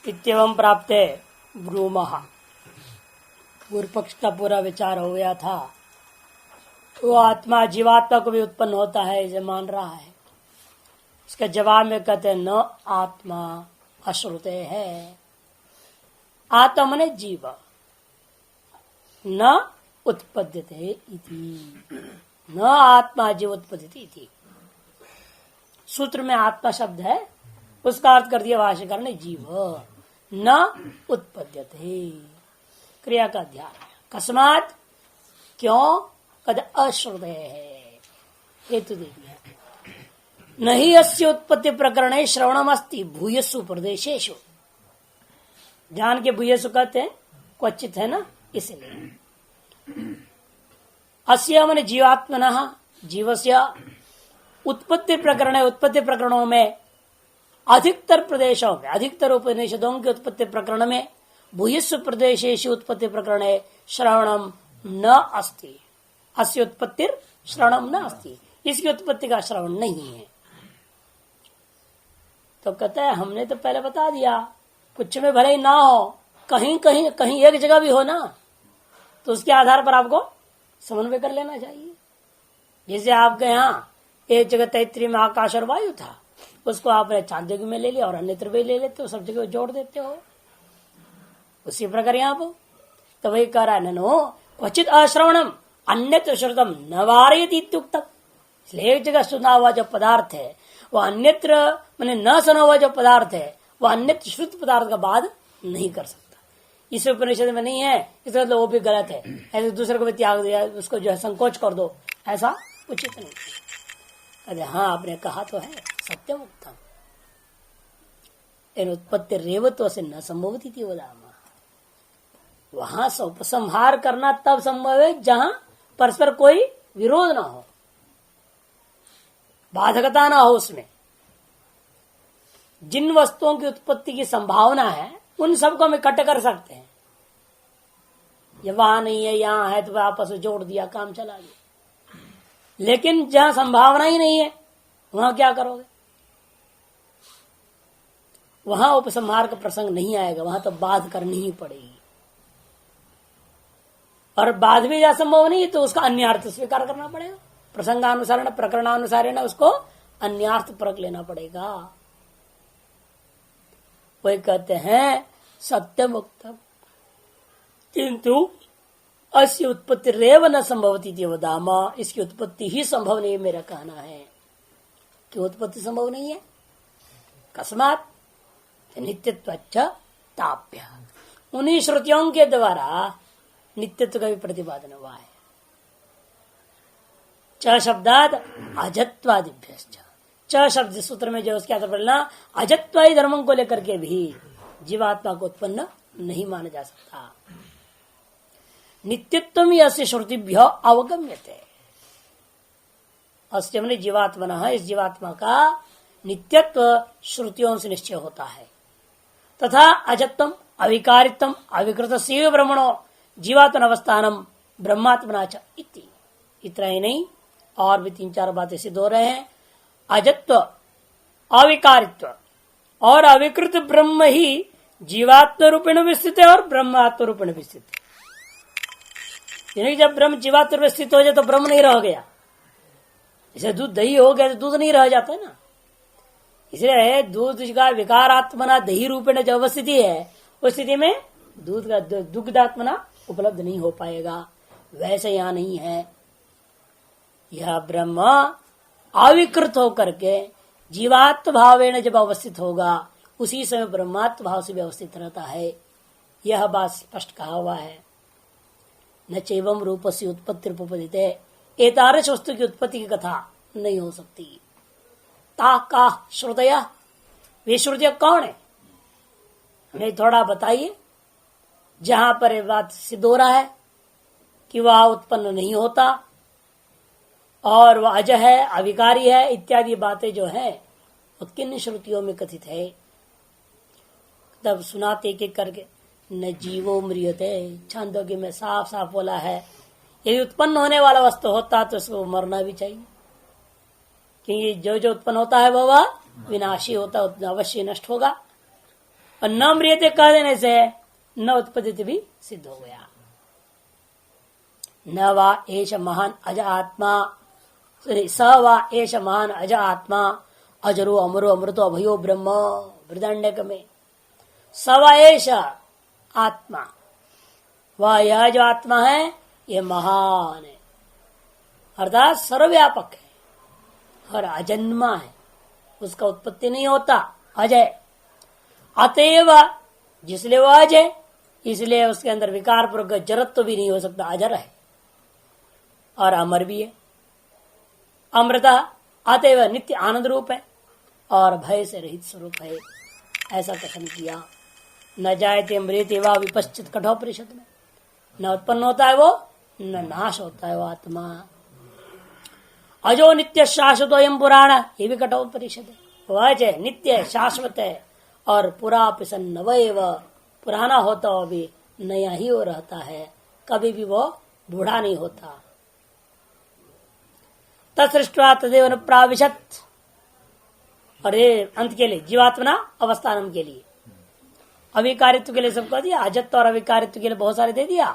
इत्यवं प्राप्ते ब्रूमः। पूर्व पक्ष का पूरा विचार हो गया था। वो आत्मा जीवात्मा को भी उत्पन्न होता है इसे मान रहा है। इसका जवाब में कहते हैं न आत्मा अश्रुते है। आत्मा मने जीव न उत्पद्यते इति। न आत्मा जीव उत्पद्यते इति। सूत्र में आत्मा शब्द है, उसका अर्थ कर दिया भाष्यकार ने जीव न उत्पद्यते। क्रिया का ध्यान है। कस्मात क्यों कद अश्रुते है। हेतु दे दिया। नहीं अस्य उत्पत्ति प्रकरण श्रवणम अस्ति भूयसु प्रदेशेषु। ध्यान के भूयसु कहते हैं क्वचित है ना, इसलिए अस्य मन जीवात्मनः जीवस्य उत्पत्ति प्रकरण उत्पत्ति प्रकरणों में अधिकतर प्रदेशों में अधिकतर उपनिषदों के उत्पत्ति प्रकरण में भूयसु प्रदेशेषु उत्पत्ति प्रकरण श्रवणम न अस्ति। अस्य उत्पत्ति श्रवणम न अस्ति। इसकी उत्पत्ति का श्रवण नहीं है। तो कहता है हमने तो पहले बता दिया, कुछ में भले ही ना हो, कहीं कहीं कहीं एक जगह भी हो ना, तो उसके आधार पर आपको समन्वय कर लेना चाहिए। जैसे आपके यहाँ एक जगह तैतृय में आकाश और वायु था, उसको आपने चांदोग्य में ले लिया और अन्यत्र भी ले लेते हो, सब जगह जोड़ देते हो। उसी प्रकार यहाँ पर तो वही कह रहा है नो क्वचित अश्रवणम अन्यत्र श्रुतम न वारयति इत्युक्तम। इसलिए एक जगह सुना हुआ जो पदार्थ है वह अन्यत्र मैंने न सुना हुआ जो पदार्थ है वह अन्यत्र श्रुत पदार्थ का बाध नहीं कर सकता। इस उपनिषद में नहीं है, इसलिए तो वो भी गलत है। ऐसे दूसरे को भी त्याग दिया, उसको जो है संकोच कर दो, ऐसा उचित नहीं। अरे हाँ आपने कहा तो है, सत्यम उत्तम। इन उत्पत्ति रेवत्व से न संभवती थी वदामा। वहां उपसंहार करना तब संभव है जहां परस्पर कोई विरोध ना हो, बाधकता ना हो। उसमें जिन वस्तुओं की उत्पत्ति की संभावना है उन सबको हम इकट्ठे कर सकते हैं। ये वहां नहीं है, यहां है, तो आपस में जोड़ दिया, काम चला गया। लेकिन जहां संभावना ही नहीं है वहां क्या करोगे? वहां उपसंहार का प्रसंग नहीं आएगा, वहां तो बाध करनी ही पड़ेगी। और बाध भी असंभव नहीं तो उसका अन्यार्थ स्वीकार करना पड़ेगा। प्रसंगानुसार प्रकरणानुसार ना उसको अन्यार्थ परख लेना पड़ेगा। वही कहते हैं सत्यम उत्तम किंतु अस्य उत्पत्ति रेव न संभवती थी वदामा। इसकी उत्पत्ति ही संभव नहीं, मेरा कहना है। क्यों उत्पत्ति संभव नहीं है? कस्मात नित्यत्व ताप्य। उन्हीं श्रुतियों के द्वारा नित्यत्व का भी प्रतिपादन हुआ है। च शब्दात अजत्वादिभ्य। च शब्द सूत्र में जो उसके आधार पर लेना, अजत्वादी धर्मों को लेकर के भी जीवात्मा को उत्पन्न नहीं माना जा सकता। नित्यत्व ही अस्य श्रुतिभ्य अवगम्यते। अस्य माने जीवात्मना, इस जीवात्मा का नित्यत्व श्रुतियों से निश्चय होता है। तथा अजत्तम अविकारित्वम अविकृत से ब्रह्मणो जीवात्मन अवस्थानम ब्रह्मात्मना च इति। इतना ही नहीं और भी 3-4 बातें सिद्ध हो रहे हैं। अजत्व अविकारित्व और अविकृत ब्रह्म ही जीवात्म रूपेण भी स्थित है और ब्रह्मात्म रूपेण भी स्थित है। यानी जब ब्रह्म जीवात्म में स्थित हो जाए तो ब्रह्म नहीं रह गया। जैसे दूध दही हो गया तो दूध नहीं रह जाता है ना। इसलिए दूध का विकारात्मना दही रूपेण जो अवस्थिति है उस स्थिति में दूध का दुग्धात्मना उपलब्ध नहीं हो पाएगा। वैसे यहां नहीं है। यह ब्रह्म अविकृत होकर के जीवात्म भावेण जब अवस्थित होगा उसी समय ब्रह्मात्म भाव से भी अवस्थित रहता है। यह बात स्पष्ट कहा हुआ है। न चैवम रूप से उत्पत्ति उपपदिते। एतादृश वस्तु की उत्पत्ति की कथा नहीं हो सकती। ता का श्रुतया, वे श्रुतियां कौन है हमें थोड़ा बताइए। जहां पर यह बात सिद्ध हो रहा है कि वह उत्पन्न नहीं होता और वह अज है, अविकारी है, इत्यादि बातें जो है वो किन श्रुतियों में कथित है। तब सुनाते एक एक करके। न जीवो म्रियते, छांदोग्य में साफ साफ बोला है यदि उत्पन्न होने वाला वस्तु होता तो उसको मरना भी चाहिए, क्योंकि जो जो उत्पन्न होता है वह विनाशी होता है, अवश्य नष्ट होगा। और न म्रियते कह देने से न उत्पत्ति भी सिद्ध हो गया। न वा एष महान अज आत्मा, स वा एष महान अज आत्मा, अजरो अमरो अमृतो अभयो ब्रह्म, बृहदारण्यक में स वा एष आत्मा, वह यह जो आत्मा है ये महान है, अर्थात सर्वव्यापक है और अजन्मा है, उसका उत्पत्ति नहीं होता, अजय। अतएव जिसलिए वह अजय, इसलिए उसके अंदर विकार पूर्वक जरत्व भी नहीं हो सकता, अजर है और अमर भी है। अमृता अतएव नित्य आनंद रूप है और भय से रहित स्वरूप है, ऐसा कथन किया। न जायते मृत्यु वा विपश्चित कठोपनिषद में, न उत्पन्न होता है वो, न नाश होता है वो आत्मा। अजो नित्य शाश्वत एवं पुराण, ये भी कठोपनिषद है। वह अजय नित्य है, शाश्वत है और पुरा पिसन नवैव, पुराना होता हो भी नया ही वो रहता है, कभी भी वो बूढ़ा नहीं होता। तत्सृष्ट्वा तदेव न प्राविशत, और ये अंत के लिए जीवात्मना अवस्थानम के लिए, अविकारित्व के लिए सबको दिया, अजत्व और अविकारित्व के लिए बहुत सारे दे दिया,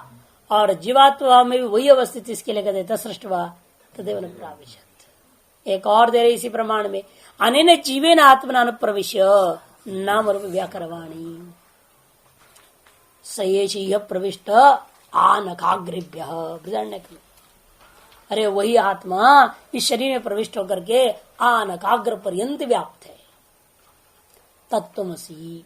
और जीवात्मा में भी वही अवस्थित इसके लिए कहते तत्सृष्ट्वा तदेव न प्राविशत। एक और दे रहे इसी प्रमाण में, अनेन जीवेन आत्मना अनुप्रविश्य नाम रूप व्याकरवाणी सयेषि प्रविष्ट आनकाग्रेभ्य, बृहदारण्यक में। अरे वही आत्मा इस शरीर में प्रविष्ट होकर के आनकाग्र पर्यंत व्याप्त है। तत्त्वमसि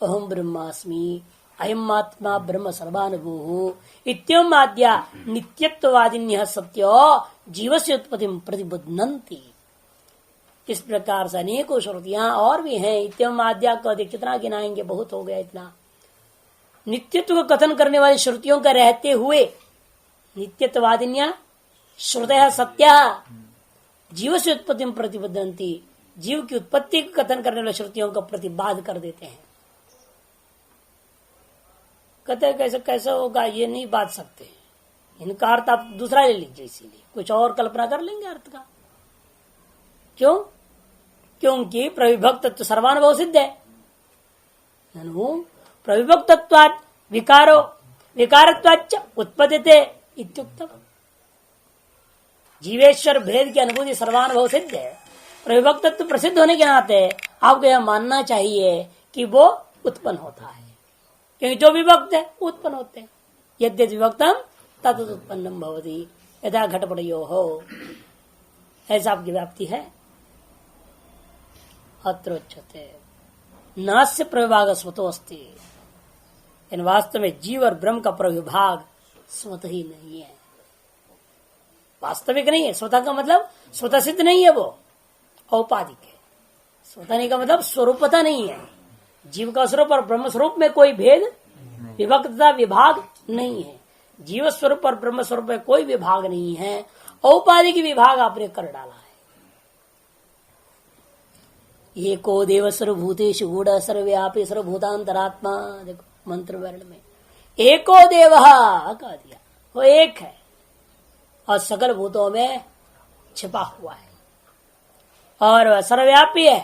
अहम ब्रह्मास्मि अयम आत्मा ब्रह्म सर्वानुभूः इत्यम आद्या नित्यत्ववादिन्यः सत्यो जीवस्य उत्पत्ति प्रतिबुद्धन्ति। इस प्रकार से अनेकों श्रुतियां और भी हैं। इत्यम आद्या को कितना गिनाएंगे, बहुत हो गया इतना। नित्यत्व को कथन करने वाली श्रुतियों का रहते हुए नित्यत्ववादिन्या श्रुतयः सत्यः जीव से उत्पत्ति में प्रतिबद्धन्ति, जीव की उत्पत्ति को कथन करने वाली श्रुतियों को प्रतिबाध कर देते हैं। कहते हैं कैसे कैसे होगा, ये नहीं बात सकते, इनका अर्थ आप दूसरा ले लीजिए, इसीलिए कुछ और कल्पना कर लेंगे अर्थ का। क्यों? क्योंकि प्रविभक्तत्व सर्वानुभव सिद्ध है। प्रविभक्तत्वात् विकारो विकारत्वाच्च उत्पद्यते इत्युक्तम्। जीवेश्वर भेद की अनुभूति सर्वानुभव सिद्ध है। प्रविभक्तत्व प्रसिद्ध होने के नाते आपको यह मानना चाहिए कि वो उत्पन्न होता है, क्योंकि जो विभक्त है वो उत्पन्न होते हैं। यद्यद् विभक्तम तत् उत्पन्नम भवति यथा घटपटयोः, ऐसा आपकी व्याप्ति है। अत्रोच्यते नास्य प्रविभाग स्वतो अस्ति, इन वास्तव में जीव और ब्रह्म का प्रविभाग स्वतः ही नहीं है, वास्तविक नहीं है। स्वतः का मतलब स्वतः सिद्ध नहीं है, वो औपाधिक है। स्वतः नहीं का मतलब स्वरूपता नहीं है। जीव का स्वरूप और ब्रह्म स्वरूप में कोई भेद विभक्तता विभाग नहीं है। जीव स्वरूप और ब्रह्म स्वरूप में कोई विभाग नहीं है, औपाधिक विभाग आपने कर डाला है। एको देव सर्वभूतेषु गूढ़ सर्वव्यापी सर्वभूतांतरात्मा, देखो मंत्र वर्ण में एको देव कह दिया, वो एक है और सकल भूतों में छिपा हुआ है और सर्वव्यापी है।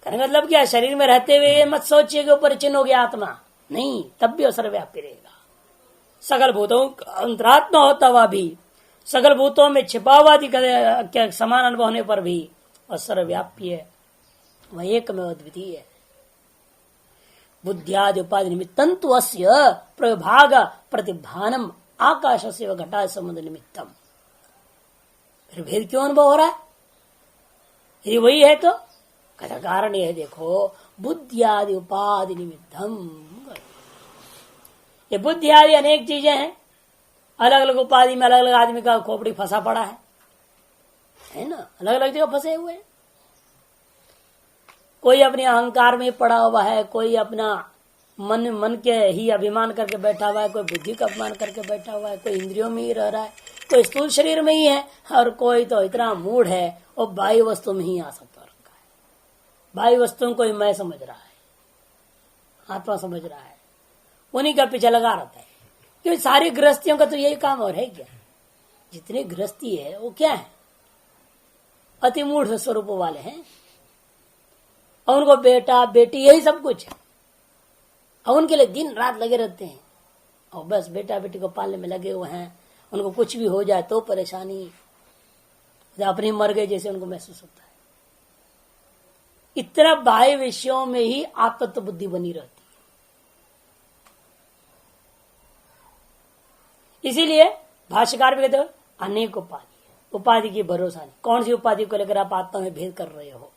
कहने का मतलब क्या, शरीर में रहते हुए मत सोचिए कि ऊपर चिन्ह हो गया आत्मा, नहीं, तब भी वो सर्वव्यापी रहेगा। सकल भूतों अंतरात्मा होता हुआ भी, सकल भूतों में छिपा हुआ क्या समान अनुभव होने पर भी और सर्वव्यापी है, वह एक में अद्वितीय है। बुद्धियादि उपाधि निमित्तं तु अस्य प्रभाग प्रतिभानम आकाश से व घटा संबंध निमित्तम। फिर भेद क्यों अनुभव हो रहा है? यदि वही है तो कथा कारण यह देखो, बुद्धियादि उपाधि निमित्तम। ये बुद्धि आदि अनेक चीजें हैं, अलग अलग उपाधि में अलग अलग आदमी का खोपड़ी फंसा पड़ा है ना, अलग अलग जगह फंसे हुए हैं। कोई अपने अहंकार में पड़ा हुआ है, कोई अपना मन के ही अभिमान करके बैठा हुआ है, कोई बुद्धि का अपमान करके बैठा हुआ है, कोई इंद्रियों में ही रह रहा है, कोई स्थूल शरीर में ही है, और कोई तो इतना मूड है वो बाह्य वस्तु में ही आ सकता रखा है। बाह्य वस्तुओं को ही मैं समझ रहा है, आत्मा समझ रहा है, उन्हीं का पीछे लगा रहता है। क्योंकि सारी गृहस्थियों का तो यही काम और है क्या, जितनी गृहस्थी है वो क्या है, अति मूढ़ स्वरूप वाले हैं, और उनको बेटा बेटी यही सब कुछ है। और उनके लिए दिन रात लगे रहते हैं और बस बेटा बेटी को पालने में लगे हुए हैं। उनको कुछ भी हो जाए तो परेशानी, अपनी मर गए जैसे उनको महसूस होता है। इतना बाह्य विषयों में ही आत्मत्व बुद्धि बनी रहती है। इसीलिए भाष्यकार भी कहते हैं अनेक उपाधि की भरोसा नहीं। कौन सी उपाधि को लेकर आप आत्मा में भेद कर रहे हो?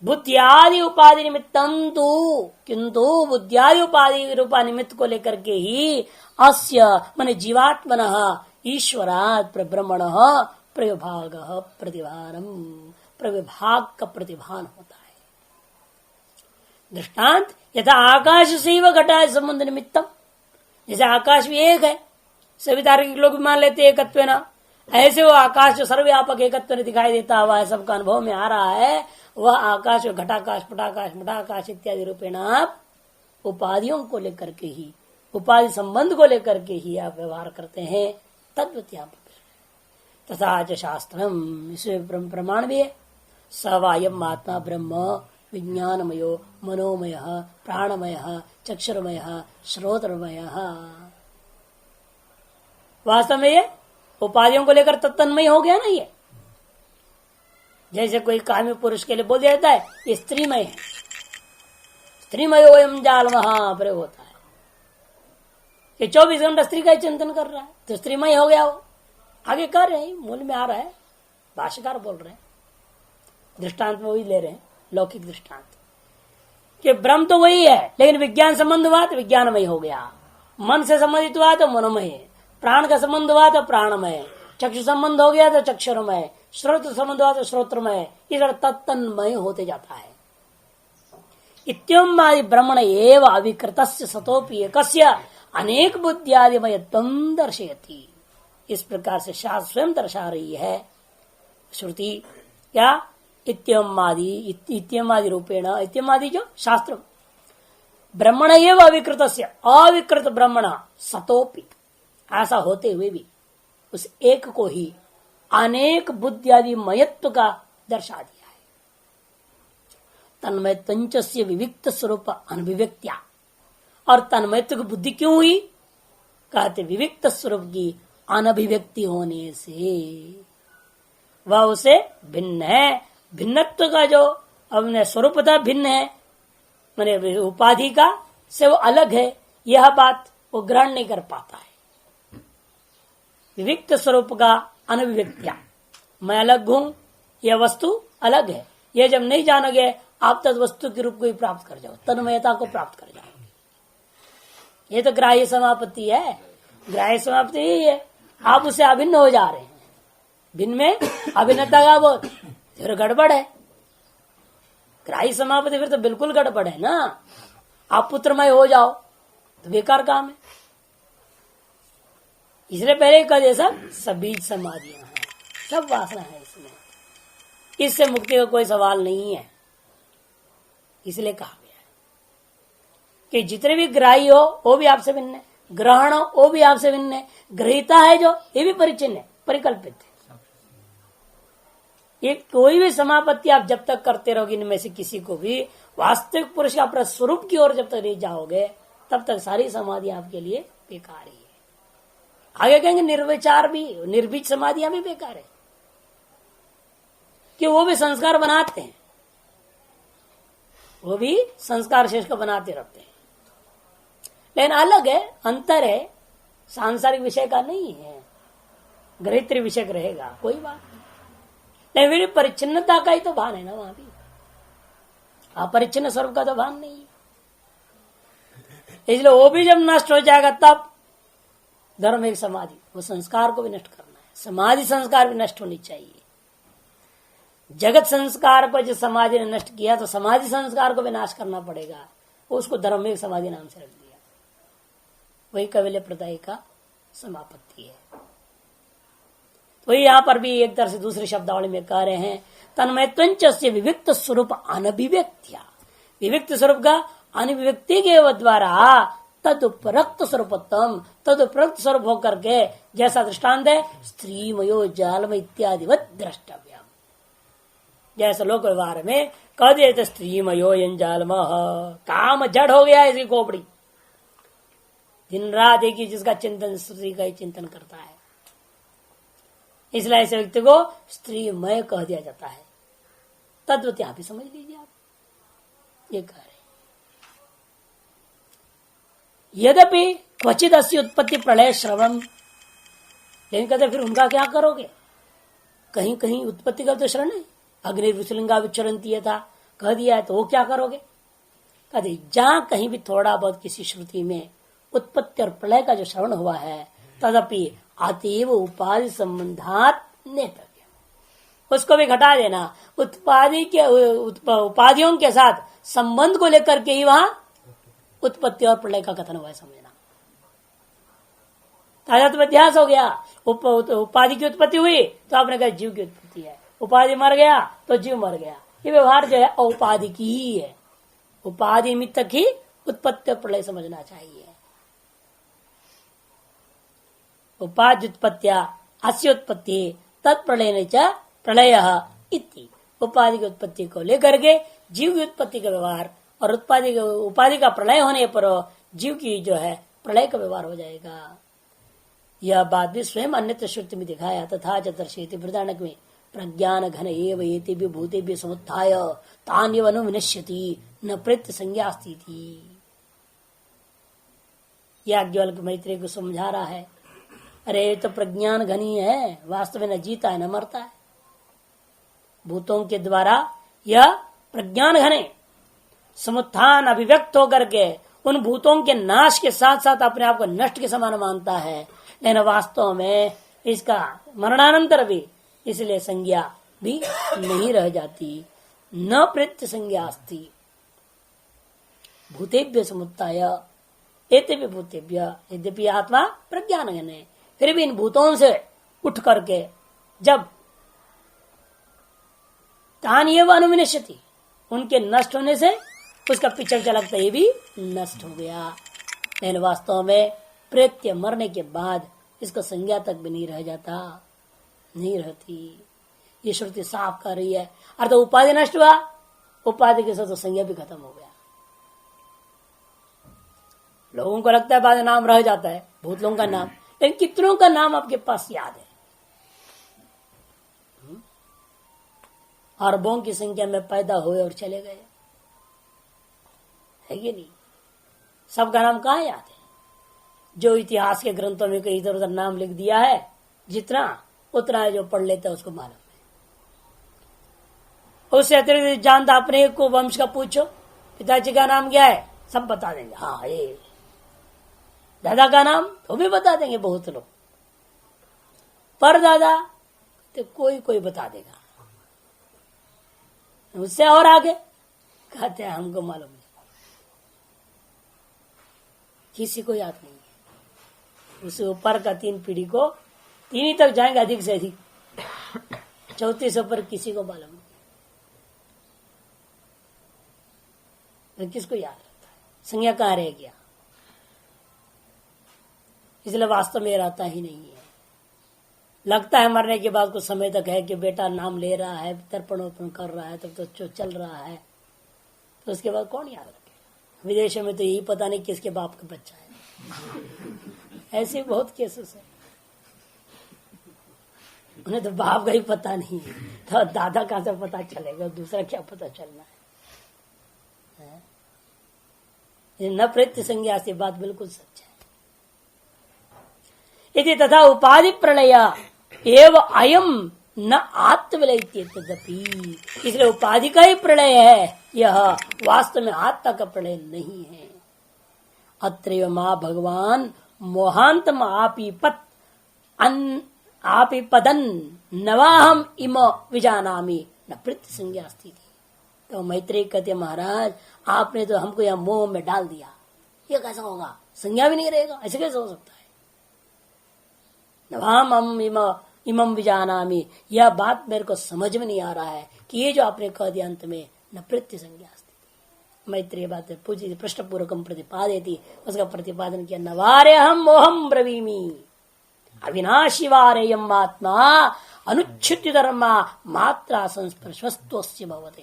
बुद्धियादि उपाधि निमित्तं तु, किंतु बुद्धियादि उपाधि रूपा निमित्त को लेकर के ही अस्य माने जीवात्मनः ईश्वरात् प्रब्रह्मण प्रविभाग प्रतिभानम, प्रविभाग का प्रतिभान होता है। दृष्टांत यथा आकाश से व घटा संबंध निमित्तम, जैसे आकाश भी एक है, सभी तार्किक लोग भी मान लेते एकत्व ना, ऐसे वो आकाश जो सर्वव्यापक एकत्व दिखाई देता हुआ है, सबका अनुभव में आ रहा है, वह आकाश घटाकाश पटाकाश मठाकाश इत्यादि रूपेण आप उपाधियों को लेकर के ही, उपाधि संबंध को लेकर के ही आप व्यवहार करते हैं। तद्वत यहाँ पर तथा च शास्त्रम, इसमें प्रमाण भी है। सवायम आत्मा ब्रह्म विज्ञानमयो मनोमय प्राणमय चक्षुर्मय श्रोत्रमय। वास्तव में ये उपाधियों को लेकर तत्तन्मय हो गया ना। ये जैसे कोई काम्य पुरुष के लिए बोल दिया जाता है ये स्त्रीमय है, स्त्रीमयो वयम जाल वहां प्रयोग होता है। ये 24 घंटा स्त्री का ही चिंतन कर रहा है तो स्त्रीमय हो गया। वो आगे कर रहे हैं, मूल में आ रहा है, भाष्यकार बोल रहे हैं, दृष्टांत में वही ले रहे हैं, लौकिक दृष्टांत कि ब्रह्म तो वही है, लेकिन विज्ञान संबंध हुआ तो विज्ञानमय हो गया, मन से संबंधित हुआ तो मनोमय, प्राण का संबंध हुआ तो प्राणमय, चक्षु संबंध हो गया तो चक्षुरमय, श्रोत्र संबंध हुआ तो श्रोत्रमय, इस तत्तन्मय होते जाता है। इत्यम आदि ब्रह्मण एव अविकृतस्य सतोपि एकस्य अनेक बुद्धियादिमयत्वं दर्शयति। इस प्रकार से शास्त्र स्वयं दर्शा रही है श्रुति क्या इत्यमादि रूपेण, इत्यमादि जो शास्त्र ब्रह्मण एव अविकृतस्य, अविकृत ब्रह्मण सतोपि, ऐसा होते हुए भी उस एक को ही अनेक बुद्धियादि मयत्व का दर्शा दिया है। तन्मयत्वं से विविक्त स्वरूप अनभिव्यक्त्या, और तन्मयत्व की बुद्धि क्यों हुई? कहते विविक्त स्वरूप की अनभिव्यक्ति होने से वह उसे भिन्न है। भिन्नत्व का जो अपने स्वरूपता भिन्न है, माने उपाधि का से वो अलग है, यह बात वो ग्रहण नहीं कर पाता है। विविक्त स्वरूप का अनभिव्यक्त्या, मैं अलग हूं, यह वस्तु अलग है, यह जब नहीं जानोगे आप तद वस्तु के रूप को ही प्राप्त कर जाओ, तन्मयता को प्राप्त कर जाओगे। ये तो ग्राह्य समापत्ति है। ग्राह्य समापत्ति यही है, आप उससे अभिन्न हो जा रहे हैं। भिन्न में अभिन्नता का बोध, फिर गड़बड़ है। ग्राह्य समापत्ति फिर तो बिल्कुल गड़बड़ है ना। आप पुत्रमय हो जाओ तो बेकार काम है। इसलिए पहले कह दिया सब बीज समाधियां हैं, सब वासना है इसमें, इससे मुक्ति का कोई सवाल नहीं है। इसलिए कहा गया है कि जितने भी ग्राही हो वो भी आपसे भिन्न है, ग्रहण हो वो भी आपसे भिन्न है, ग्रहिता है जो ये भी परिचिन्न है, परिकल्पित है। ये कोई भी समापत्ति आप जब तक करते रहोगे इनमें से किसी को भी वास्तविक पुरुष का अपने स्वरूप की ओर जब तक नहीं जाओगे तब तक सारी समाधि आपके लिए बेकार ही है। आगे कहेंगे निर्विचार भी, निर्बीज समाधियां भी बेकार है कि वो भी संस्कार बनाते हैं, वो भी संस्कार शेष को बनाते रहते हैं, लेकिन अलग है, अंतर है, सांसारिक विषय का नहीं है, ग्रहित्र विषय रहेगा, कोई बात नहीं। लेकिन फिर परिच्छिन्नता का ही तो भान है ना, वहां भी अपरिच्छिन्न स्वरूप का तो भान नहीं है। इसलिए वो भी जब नष्ट हो जाएगा तब धर्म एक समाधि, वो संस्कार को भी नष्ट करना है, समाधि संस्कार भी नष्ट होनी चाहिए। जगत संस्कार को जो समाधि ने नष्ट किया तो समाधि संस्कार को भी नाश करना पड़ेगा, उसको धर्म एक समाधि नाम से रख दिया। वही कविल्य प्रदाय का समापत्ति है। तो यहाँ पर भी एक तरह से दूसरी शब्दावली में कह रहे हैं तन्मयत्वं से विविक्त स्वरूप अनभिव्यक्त्या, विविक्त स्वरूप का अनभिव्यक्ति के द्वारा तदुपरक्त स्वरूपत्म, तदुपरक्त स्वरूप होकर के जैसा दृष्टांत है स्त्रीमयो जालमय इत्यादि द्रष्टव्य। जैसे लोक व्यवहार में कह दिए तो स्त्री मयो यंजाल काम जड़ हो गया इसकी खोपड़ी। दिन रात एक ही जिसका चिंतन स्त्री का ही चिंतन करता है, इसलिए ऐसे व्यक्ति को स्त्रीमय कह दिया जाता है। तद्वत आप ही समझ लीजिए। आप ये कह रहे यद्यपि क्वचित अस्सी उत्पत्ति प्रलय श्रवण, लेकिन कहते फिर उनका क्या करोगे? कहीं कहीं उत्पत्ति का तो श्रवण है, अग्निर्विचलिंगा विचरंती था कह दिया है, तो वो क्या करोगे? कहते जहां कहीं भी थोड़ा बहुत किसी श्रुति में उत्पत्ति और प्रलय का जो श्रवण हुआ है, तदपि अतीव उपाधि संबंधात नेतव्य, उसको भी घटा देना। उपाधियों के साथ संबंध को लेकर के ही वहां उत्पत्ति और प्रलय का कथन हुआ है, समझना। ताजा अध्यास हो गया, उपाधि की उत्पत्ति हुई तो आपने कहा जीव की उत्पत्ति है, उपाधि मर गया तो जीव मर गया। ये व्यवहार जो है औपाधि की ही है, उपाधि निमित्त तक ही उत्पत्ति और प्रलय समझना चाहिए। उपाध्युत्पत्त्या अस्य उत्पत्ति तत्प्रलय च प्रलय इति, उपाधि की उत्पत्ति को लेकर के जीव की उत्पत्ति का व्यवहार और उपाधि का प्रलय होने पर जीव की जो है प्रलय का व्यवहार हो जाएगा। यह बात भी स्वयं अन्यत्र श्रुति में दिखाया। तथा च दर्शयति बृहदारण्यक में प्रज्ञान घन एव एतेभ्यो भूतेभ्यो समुत्थाय तान्यव अनुविनश्यति न प्रत्य संज्ञास्ति थी। याज्ञवल्क्य मैत्रेय को समझा रहा है, अरे तो प्रज्ञान घनी है, वास्तव में न जीता है न मरता है। भूतों के द्वारा यह प्रज्ञान घने समुत्थान अभिव्यक्त होकर के उन भूतों के नाश के साथ साथ अपने आप को नष्ट के समान मानता है, लेकिन वास्तव में इसका मरणानंतर भी इसलिए संज्ञा भी नहीं रह जाती। न प्रत्य संज्ञा अस्ति भूतेभ्य समुत्थाय एतेभ्य भूतेभ्य, यद्यपि आत्मा प्रज्ञान घन है, फिर भी इन भूतों से उठ करके जब तान्येव अनुविनश्यति, उनके नष्ट होने से उसका पिछड़ चलता ये भी नष्ट हो गया। लेकिन वास्तव में प्रेत्य मरने के बाद इसका संज्ञा तक भी नहीं रह जाता, नहीं रहती। ये श्रुति साफ कर रही है। अर्थात उपाधि नष्ट हुआ, उपाधि के साथ तो संज्ञा भी खत्म हो गया। लोगों को लगता है बाद नाम रह जाता है, भूत लोगों का नाम, लेकिन कितनों का नाम आपके पास याद है? अरबों की संख्या में पैदा हुए और चले गए, है कि नहीं? सबका नाम कहाँ याद है? जो इतिहास के ग्रंथों में कहीं इधर उधर नाम लिख दिया है, जितना उतना है, जो पढ़ लेता है उसको मालूम है। उससे अतिरिक्त जानता अपने को वंश का पूछो, पिताजी का नाम क्या है, सब बता देंगे। हाँ ये दादा का नाम तो भी बता देंगे बहुत लोग, पर दादा तो कोई कोई बता देगा। उससे और आगे कहते हैं हमको मालूम नहीं, किसी को याद नहीं है। उससे ऊपर का 3 पीढ़ी को 3 ही तक जाएंगे अधिक से अधिक, 34 से ऊपर किसी को मालूम नहीं, तो किसको याद रहता है? संज्ञा कहाँ रह गया? इसलिए वास्तव में रहता ही नहीं है। लगता है मरने के बाद कुछ समय तक है कि बेटा नाम ले रहा है, तर्पण वर्पण कर रहा है, तब तो चल रहा है, तो उसके बाद कौन याद रखेगा? विदेशों में तो यही पता नहीं किसके बाप का बच्चा है। ऐसे बहुत केसेस है, उन्हें तो बाप का ही पता नहीं है, तो दादा कहां से पता चलेगा, दूसरा क्या पता चलना है? न प्रत्य संज्ञा से बात बिल्कुल सच है। यदि तथा उपाधि प्रलय एव अयम न आत्मविलय, तदपि इसलिए उपाधि का ही प्रलय है, यह वास्तव में आत्मा का प्रलय नहीं है। अत्रैव मां भगवान मोहांतम आपी पदन नवाहम इम विजानामि न प्रत्य संज्ञा स्थिति। तो मैत्रेय कहते महाराज आपने तो हमको यह मोह में डाल दिया, ये कैसा होगा? संज्ञा भी नहीं रहेगा, ऐसे कैसे हो सकता है? नवाहम इमम विजानामि, यह बात मेरे को समझ में नहीं आ रहा है कि ये जो आपने कह दिया अंत में न प्रत्य संज्ञा स्थिति। मैत्रेय बात पूछी पृष्ठ पूर्वकम प्रतिपादयति, उसका प्रतिपादन किया। नवारे हम मोहम ब्रवीमि अविनाशी वारेयम आत्मा अनुच्छिद्य धर्मा मात्रा संस्पर्शस्तोस्य भवते।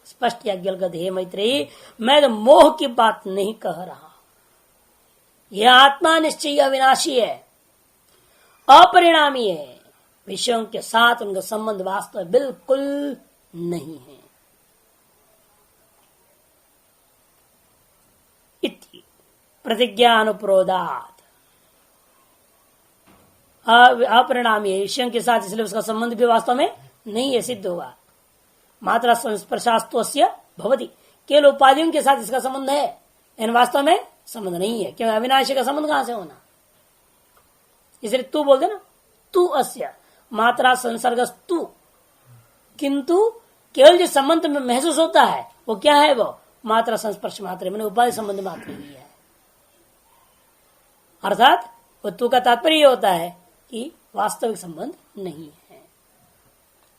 स्पष्ट याज्ञवल्क्य हे मैत्रेयी, मैं तो मोह की बात नहीं कह रहा। यह आत्मा निश्चय अविनाशी है, अपरिणामी है, विषयों के साथ उनका संबंध वास्तव बिल्कुल नहीं है। इति प्रतिज्ञा अनुप्रोदात, अपरिणामी है, विषयों के साथ, इसलिए उसका संबंध भी वास्तव में नहीं है, सिद्ध होगा। मात्रा संस्पर्शास्तोस्य भवति, केवल उपाधियों के साथ इसका संबंध है, इन वास्तव में संबंध नहीं है, क्योंकि अविनाशी का संबंध कहां से होना। इसलिए तू बोल दे ना, तू अस्य मात्रा संसर्गस्तु, किंतु केवल जो संबंध में महसूस होता है वो क्या है, वो मात्रा संस्पर्श मात्र, मैंने उपाधि संबंध मात्र ही है। अर्थात वो तू का तात्पर्य होता है कि वास्तविक संबंध नहीं है।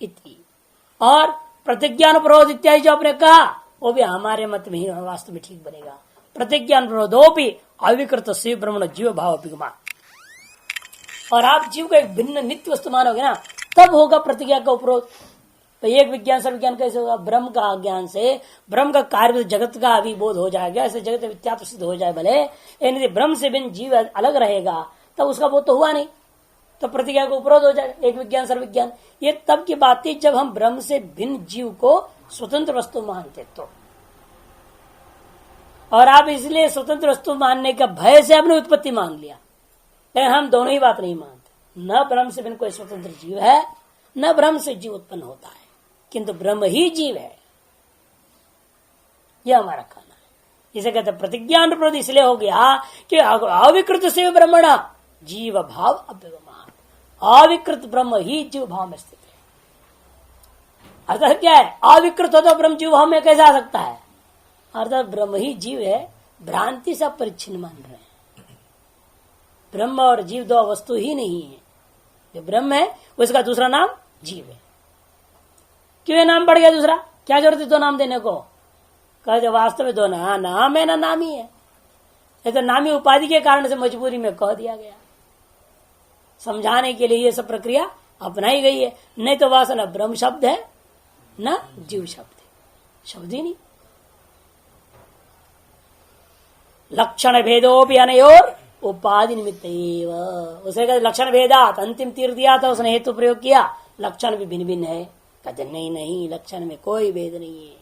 इति और प्रतिज्ञानुप्रोध इत्यादि जो आपने कहा वो भी हमारे मत में ही वास्तव में ठीक बनेगा। प्रतिज्ञानुप्रोधोपि अविकृत से ब्रह्मण जीव भाव पिगमा, और आप जीव को एक भिन्न नित्य वस्तु मानोगे ना, तब होगा प्रतिज्ञा का उपरोध। तो एक विज्ञान से विज्ञान कैसे होगा? ब्रह्म का ज्ञान से ब्रह्म का कार्य जगत का अभिबोध हो जाएगा, ऐसे जगत मिथ्या सिद्ध हो जाए भले, यदि ब्रह्म से भिन्न जीव अलग रहेगा तब उसका बोध तो हुआ नहीं, तो प्रतिज्ञा का उपरोध हो जाएगा। एक विज्ञान सर्वविज्ञान, ये तब की बात थी जब हम ब्रह्म से भिन्न जीव को स्वतंत्र वस्तु मानते तो। और आप इसलिए स्वतंत्र वस्तु मानने का भय से आपने उत्पत्ति मान लिया, लेकिन हम दोनों ही बात नहीं मानते। न ब्रह्म से भिन्न कोई स्वतंत्र जीव है, न ब्रह्म से जीव उत्पन्न होता है, किंतु ब्रह्म ही जीव है, यह हमारा कहना है। इसे कहते प्रतिज्ञानुप्रोध इसलिए हो गया कि अविकृत से ब्रह्मण जीव भाव अव्यवमान, अविकृत ब्रह्म ही जीव भाव में स्थित है। अर्थात क्या है? अविकृत हो तो ब्रह्म जीव भाव में कैसे आ सकता है? अर्थात ब्रह्म ही जीव है, भ्रांति से परिच्छिन्न मान रहे हैं। ब्रह्म और जीव दो वस्तु ही नहीं है। जो ब्रह्म है उसका दूसरा नाम जीव है। क्यों ये नाम पड़ गया दूसरा? क्या जरूरत है दो नाम देने को? कहते वास्तव में दो नाम है ना नाम ही है। ये तो नामी उपाधि के कारण से मजबूरी में कह दिया गया, समझाने के लिए ये सब प्रक्रिया अपनाई गई है। नहीं तो वास्तव न ब्रह्म शब्द है न जीव शब्द है, शब्द ही नहीं। लक्षण भेदो भी अनयोर उपाधि निमित्त उसे कहते लक्षण भेदात, अंतिम तीर दिया था उसने, हेतु प्रयोग किया, लक्षण भी भिन्न भिन्न है। कहते नहीं, लक्षण में कोई भेद नहीं है,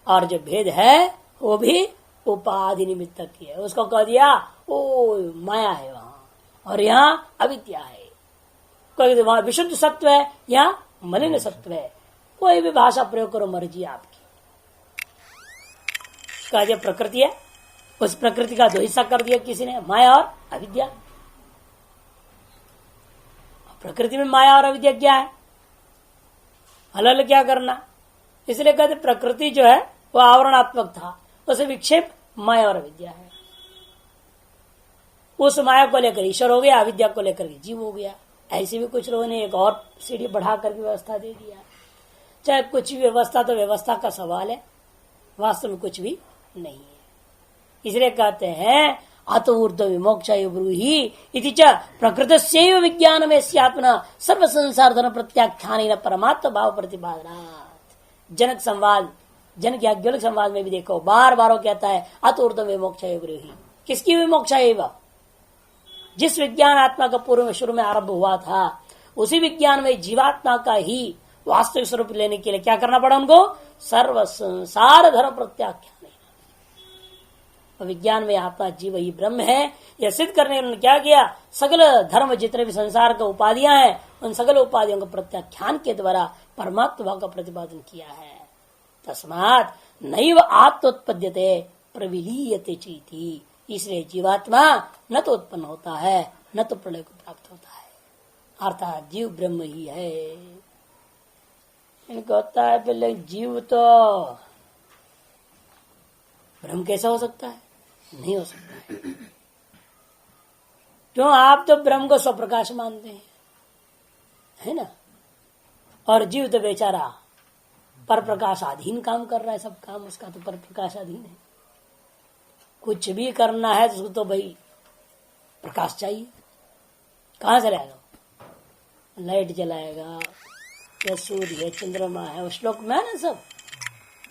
और जो भेद है वो भी उपाधि निमित्त की है। उसको कह दिया ओ माया है वहां, और यहाँ अविद्या है। कोई वहां विशुद्ध सत्व है, यहाँ मलिन सत्व है। कोई भी भाषा प्रयोग करो, मर्जी आपकी। कह दिया प्रकृति है, उस प्रकृति का दो हिस्सा कर दिया किसी ने, माया और अविद्या। प्रकृति में माया और अविद्या क्या है? अलग क्या करना? इसलिए कहते प्रकृति जो है वो आवरणात्मक था, उसे विक्षेप माया और अविद्या है। उस माया को लेकर ईश्वर हो गया, अविद्या को लेकर जीव हो गया। ऐसे भी कुछ लोगों ने एक और सीढ़ी बढ़ा कर व्यवस्था दे दिया। चाहे कुछ भी व्यवस्था, तो व्यवस्था का सवाल है, वास्तव में कुछ भी नहीं है। इसलिए कहते हैं अतो ऊर्ध्व विमोक्षाय ब्रूहि इति च प्रकृतस्यैव विज्ञान में स्यात्मना सर्व संसार धन प्रत्याख्यान परमात्म भाव प्रतिपादनात्। जनक संवाद, जनक याज्ञवल्क्य संवाद में भी देखो बार बार कहता है अतो ऊर्ध्व विमोक्षाय ब्रूहि। किसकी विमोक्षा है? जिस विज्ञान आत्मा का पूर्व में शुरू में आरंभ हुआ था, उसी विज्ञान में जीवात्मा का ही वास्तविक स्वरूप लेने के लिए क्या करना पड़ा उनको? सर्व संसार धर्म प्रत्याख्यान। विज्ञान में आत्मा जीव ही ब्रह्म है, यह सिद्ध करने उन्होंने क्या किया? सकल धर्म जितने भी संसार का उपाधियां हैं, उन सकल उपाधियों का प्रत्याख्यान के द्वारा परमात्मा भाव का प्रतिपादन किया है। तस्मात् नैव आत्मोत्पद्यते प्रविलीयते चेति। इसलिए जीवात्मा न तो उत्पन्न होता है, न तो प्रलय को प्राप्त होता है। अर्थात जीव ब्रह्म ही है। इनको होता है पहले जीव तो ब्रह्म कैसा हो सकता है? नहीं हो सकता है। क्यों? आप तो ब्रह्म को स्वप्रकाश मानते हैं, है ना? और जीव तो बेचारा पर प्रकाशाधीन काम कर रहा है। सब काम उसका तो पर प्रकाशाधीन है। कुछ भी करना है तो उसको तो भाई प्रकाश चाहिए। कहां से लाएगा? लाइट जलाएगा या सूर्य है, चंद्रमा है, उस श्लोक में है ना सब।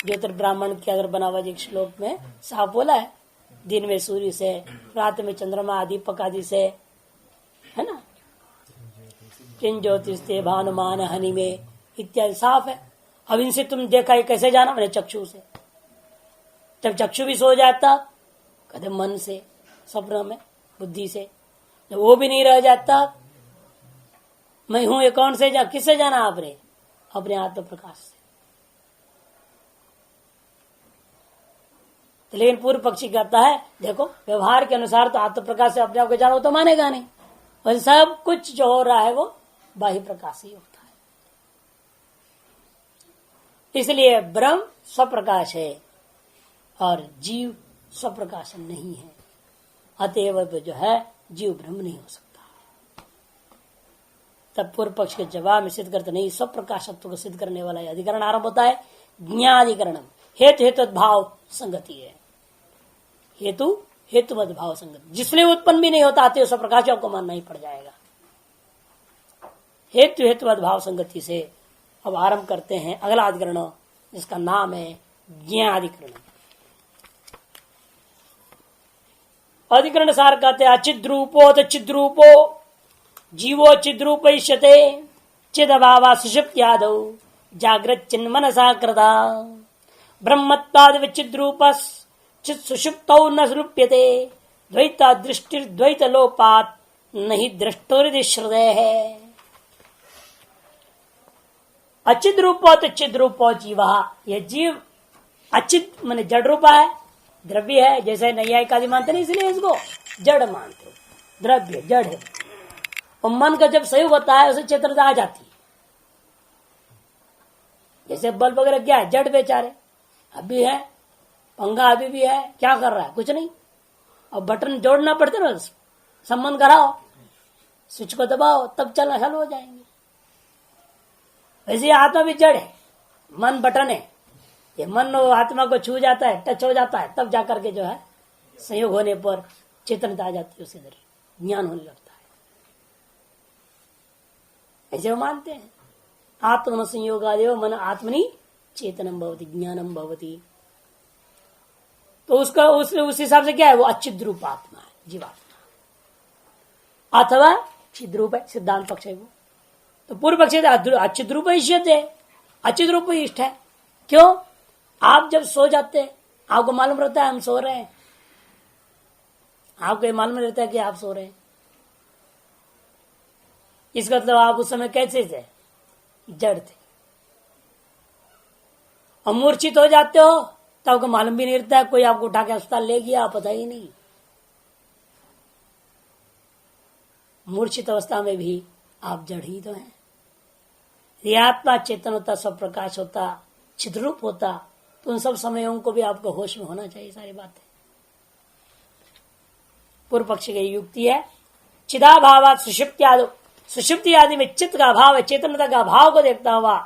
ज्योतिर्ब्राह्मण के अगर बना हुआ एक श्लोक में साफ बोला है, दिन में सूर्य से, रात में चंद्रमा, दीपक आदि से, है ना, किन ज्योतिषते भानुमान हनि में इत्यादि साफ है। अब इनसे तुम देखा ये कैसे जाना? मैंने चक्षु से। जब चक्षु भी सो जाता, कहते मन से, स्वप्न में, बुद्धि से। जब वो भी नहीं रह जाता, मैं हूं ये कौन से किससे जाना आपने? अपने आत्म प्रकाश से। तो लेकिन पूर्व पक्षी कहता है देखो व्यवहार के अनुसार तो आत्म प्रकाश से अपने आप को जानो तो मानेगा नहीं, और सब कुछ जो हो रहा है वो बाह्य प्रकाश ही होता है। इसलिए ब्रह्म स्वप्रकाश है और जीव स्वप्रकाशन नहीं है। अतएव जो है जीव ब्रह्म नहीं हो सकता। तब पूर्व पक्ष के जवाब में सिद्ध करते नहीं, स्वप्रकाशत्व को सिद्ध करने वाला अधिकरण आरंभ होता है ज्ञाधिकरणम। हेतु हेतु भाव संगति है। हेतु हेतु मत भाव संगति, जिसलिए उत्पन्न भी नहीं होता अतएव स्वप्रकाश को मानना ही पड़ जाएगा। हेतु हेतु मत भाव संगति से अब आरंभ करते हैं अगला अधिकरण, जिसका नाम है ज्ञाधिकरण। अधिकरण सार कहते हैं अचिद्रूपो तो चिद्रूपो जीवो चिद्रूपयिष्यते चिदभावा सुषुप्त्यादौ जागृत चिन्मनसा कृता ब्रह्मत्वाद विचिद्रूपस् चित् सुषुप्तौ न रूप्यते द्वैता दृष्टि द्वैत लोपात नहीं दृष्टोरिति श्रुतयः है। अचिद रूपो तो चिद रूपो जीवा, यह जीव अचित माने जड़ रूपा है, द्रव्य है, जैसे नैयायिक आदि मानते नहीं, इसलिए इसको जड़ मानते हो, द्रव्य जड़ है। और मन का जब सहयोग होता है उसे चेतनता आ जाती है। जैसे बल्ब वगैरह क्या है, जड़ बेचारे अभी है, पंखा अभी भी है, क्या कर रहा है? कुछ नहीं। और बटन जोड़ना पड़ता है ना, संबंध कराओ, स्विच को दबाओ, तब चलना चालू हो जाएंगे। वैसे आत्मा भी जड़ है, मन बटन है। ये मन आत्मा को छू जाता है, टच हो जाता है, तब जाकर के जो है संयोग होने पर चेतनता आ जाती है, उसे इधर ज्ञान होने लगता है। ऐसे वो मानते हैं आत्मन संयोगादेव मन आत्मनि चेतनम भवति ज्ञानम भवति। तो उसका उस हिसाब से क्या है, वो अचिद रूप आत्मा है, जीवात्मा, अथवा चिद रूप है, सिद्धांत पक्ष है वो। तो पूर्व पक्ष अचिद रूप इष्यत है, अचिद रूप इष्ट है। क्यों? आप जब सो जाते हैं आपको मालूम रहता है हम सो रहे हैं, आपको ये मालूम रहता है कि आप सो रहे हैं। इसका मतलब आप उस समय कैसे थे? जड़ थे। और मूर्छित हो जाते हो तो आपको मालूम भी नहीं रहता है, कोई आपको उठा के अस्पताल ले गया, पता ही नहीं। मूर्छित अवस्था में भी आप जड़ ही तो हैं। यदि आत्मा चेतन होता, सब प्रकाश होता, चिद्रूप होता, तो उन सब समयों को भी आपको होश में होना चाहिए सारी बातें। पूर्व पक्ष की युक्ति है चिदाभावात सुषुप्त्यादि, सुषुप्ति आदि में चित्त का अभाव है, चेतनता का अभाव को देखता हुआ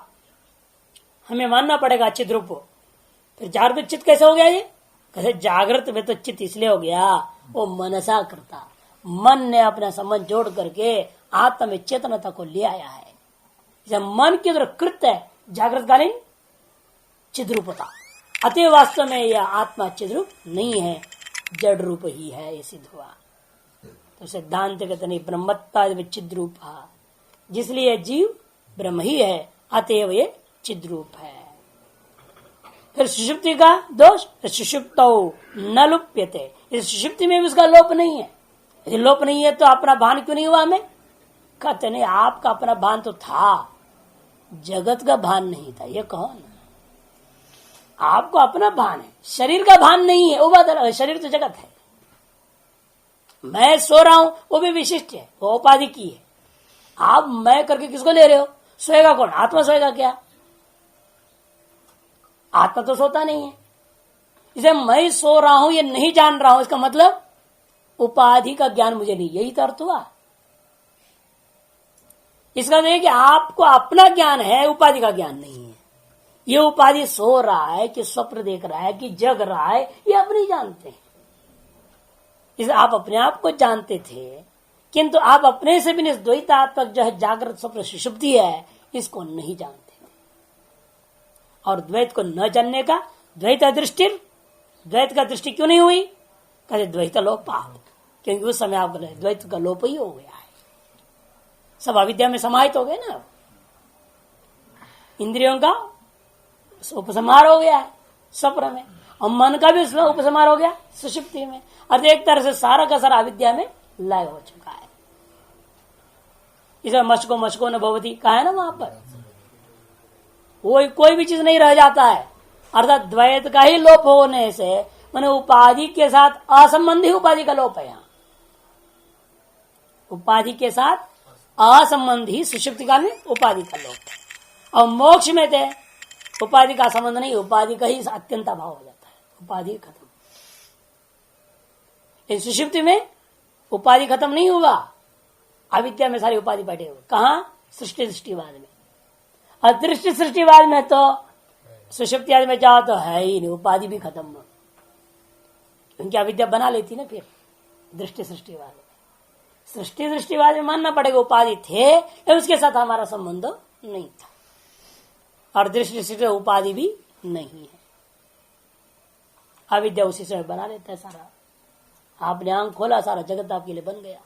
हमें मानना पड़ेगा चिद्रूप। फिर जागृत चित्त कैसे हो गया? ये कैसे जागृत में तो चित्त इसलिए हो गया, वो मनसा करता, मन ने अपना संबंध जोड़ करके आत्मा में चेतनता को ले आया है। जब मन की तरफ कृत है जागृतकालीन चिद्रूपता, अतः वास्तव में यह आत्मा चिद्रूप नहीं है, जड़ रूप ही है, ये सिद्ध हुआ। तो सिद्धांत कहते नहीं ब्रह्मत्ता चिद्रूप, जिसलिए जीव ब्रह्म ही है, अतएव ये चिद्रूप है। फिर सुषुप्ति का दोष, सुषुप्तौ न लुप्यते, इस सुषुप्ति में भी उसका लोप नहीं है। यदि लोप नहीं है तो अपना भान क्यों नहीं हुआ हमें? कहते नहीं आपका अपना भान तो था, जगत का भान नहीं था। ये कहो ना, आपको अपना भान है, शरीर का भान नहीं है, वो बात, शरीर तो जगत है। मैं सो रहा हूं वो भी विशिष्ट है, वो उपाधि की है। आप मैं करके किसको ले रहे हो? सोएगा कौन? आत्मा सोएगा क्या? आत्मा तो सोता नहीं है। इसे मैं सो रहा हूं ये नहीं जान रहा हूं, इसका मतलब उपाधि का ज्ञान मुझे नहीं, यही तो अर्थ हुआ। इसका मतलब कि आपको अपना ज्ञान है, उपाधि का ज्ञान नहीं है। ये उपाधि सो रहा है कि स्वप्न देख रहा है कि जग रहा है, ये आप नहीं जानते हैं। इसे आप अपने आप को जानते थे, किंतु आप अपने से भी द्वैतात्मक जो है जागृत स्वप्न सुषुप्ति है, इसको नहीं जानते। और द्वैत को न जानने का द्वैत दृष्टि, द्वैत का दृष्टि क्यों नहीं हुई? कहते द्वैत लोपात, क्योंकि उस समय आपको द्वैत का लोप ही हो गया है, सब अविद्या में समाहित हो गए ना, इंद्रियों का उपसंहार हो गया है स्वप्न में, और मन का भी उसमें उपसंहार हो गया सुषुप्ति में, और एक तरह से सारा का सारा अविद्या में लय हो चुका है। इसे मशको न भवती कहा है ना वहां पर, वो कोई भी चीज नहीं रह जाता है, अर्थात द्वैत का ही लोप होने से माने उपाधि के साथ असंबंधी उपाधि का लोप है। यहाँ उपाधि के साथ असंबंधी सुषुप्ति काल में उपाधि का लोप है, और मोक्ष में थे उपाधि का संबंध नहीं, उपाधि का ही अत्यंत अभाव हो जाता है, उपाधि खत्म। इस सुषुप्ति में उपाधि खत्म नहीं हुआ, अविद्या में सारी उपाधि बैठे हुए। कहा? सृष्टि दृष्टिवाद में। अदृष्टि सृष्टिवाद में तो सुषुप्ति आदि में जाओ तो है ही नहीं, उपाधि भी खत्म, क्योंकि अविद्या बना लेती ना फिर दृष्टि सृष्टिवाद में। सृष्टि दृष्टिवाद में मानना पड़ेगा उपाधि थे, उसके साथ हमारा संबंध नहीं था, और दृष्टि से उपाधि भी नहीं है। अविद्या उसी से बना लेता है सारा, आपने आंख खोला सारा जगत आपके लिए बन गया,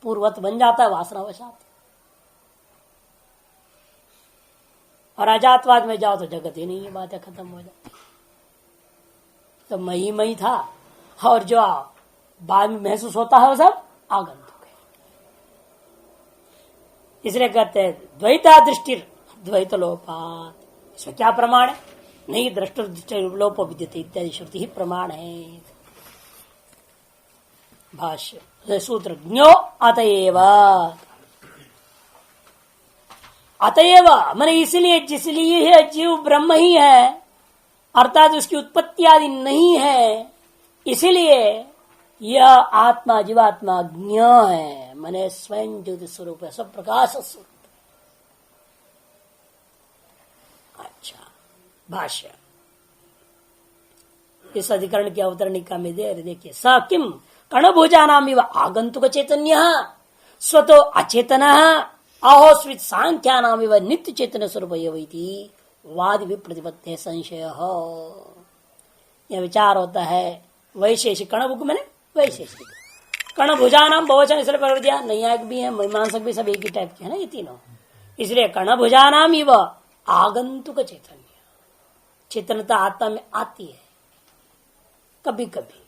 पूर्वत बन जाता है वासनावशात। और अजातवाद में जाओ तो जगत ही नहीं है, बातें खत्म हो जाती। तो मई मई था, और जो बाद में महसूस होता है वो सब आगंतुक है। इसलिए कहते हैं द्वैता दृष्टि द्वैत लोपात। इसमें क्या प्रमाण है? नहीं दृष्टि लोपो विद्यते इत्यादि श्रुति ही प्रमाण है। भाष्य सूत्र ज्ञो अतएव, अतएव माने इसलिए, जिसलिए है जीव ब्रह्म ही है, अर्थात उसकी उत्पत्ति आदि नहीं है, इसलिए यह आत्मा जीवात्मा ज्ञ है, माने स्वयं ज्योति स्वरूप है, सब प्रकाश स्वरूप। अच्छा, भाष्य इस अधिकरण की अवतरणिका में देखिए, स किम कणभुजा नाम आगंतुक चैतन्य स्वतो अचेतन अहोस्वित सांख्या नाम नित्य चैतन्य स्वरूप वाद विप्रतिपत्ति संशय। यह विचार होता है वैशेषिक कणभुक मैंने वैशेषिक, कणभुजा नाम बहुवचन इसलिए पकड़ दिया, नैयायिक भी है मीमांसक भी सब एक ही टाइप के है ना ये तीनों, इसलिए कणभुजा नाम इव आगंतुक चैतन्य, चेतनता आत्मा में आती है कभी कभी,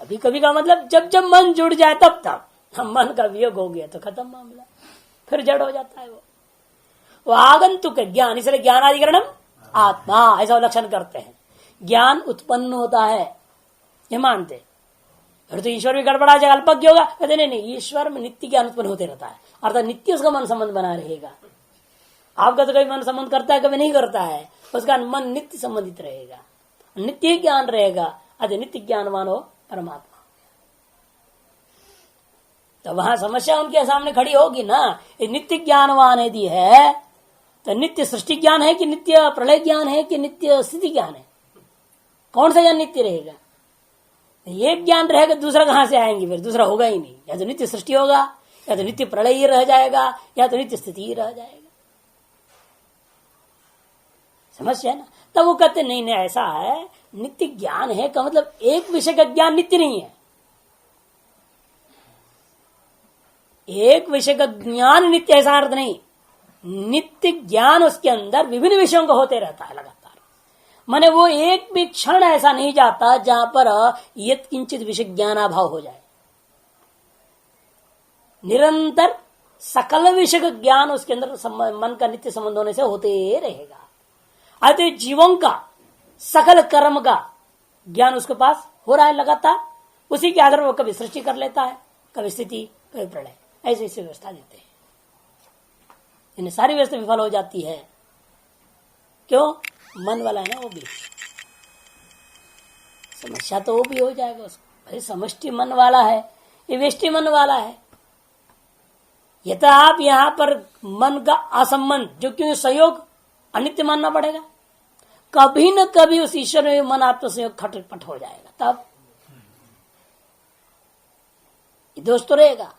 कभी कभी का मतलब जब जब मन जुड़ जाए तब तक, हम मन का वियोग हो गया तो खत्म मामला, फिर जड़ हो जाता है वो आगंतुक ज्ञान। इसलिए ज्ञानाधिकरणम आत्मा ऐसा लक्षण करते हैं, ज्ञान उत्पन्न होता है ये मानते, फिर तो ईश्वर भी गड़बड़ा जाएगा, अल्पज्ञ होगा, कहते नहीं ईश्वर में नित्य ज्ञान उत्पन्न होते रहता है, अर्थात नित्य उसका मन संबंध बना रहेगा। आपका तो कभी मन संबंध करता है कभी नहीं करता है, उसका मन नित्य संबंधित रहेगा, नित्य ज्ञान रहेगा, अरे नित्य ज्ञानवान हो परमात्मा। तो वहां समस्या उनके सामने खड़ी होगी ना, ये नित्य ज्ञानवान यदि है तो नित्य सृष्टि ज्ञान है कि नित्य प्रलय ज्ञान है कि नित्य स्थिति ज्ञान है, कौन सा ज्ञान नित्य रहेगा? एक ज्ञान रहेगा दूसरा कहां से आएंगे, फिर दूसरा होगा ही नहीं, या तो नित्य सृष्टि होगा, या तो नित्य प्रलय ही रह जाएगा, या तो नित्य स्थिति ही रह जाएगा। समस्या है ना। तब वो कहते नहीं नहीं ऐसा है, नित्य ज्ञान है का मतलब एक विषय का ज्ञान नित्य नहीं है, एक विषय का ज्ञान नित्य ऐसा अर्थ नहीं, नित्य ज्ञान उसके अंदर विभिन्न विषयों का होते रहता है लगातार, माने वो एक भी क्षण ऐसा नहीं जाता जहां पर यत् किंचित विषय ज्ञानाभाव हो जाए, निरंतर सकल विषय का ज्ञान उसके अंदर मन का नित्य संबंध होने से होते रहेगा। अतः जीवों का सकल कर्म का ज्ञान उसके पास हो रहा है लगातार, उसी के आधार पर वो कभी सृष्टि कर लेता है, कभी स्थिति, कभी प्रलय, ऐसी ऐसी व्यवस्था देते हैं। इन्हें सारी व्यवस्था विफल हो जाती है, क्यों? मन वाला है ना वो भी, समस्या तो वो भी हो जाएगा उसको, भाई समष्टि मन वाला है, ये व्यष्टि मन वाला है। यह तो आप यहां पर मन का असंबंध जो क्यों सहयोग अनित्य मानना पड़ेगा, कभी न कभी उस ईश्वर में मन आत्म संयोग खटपट हो जाएगा, तब दोष तो रहेगा,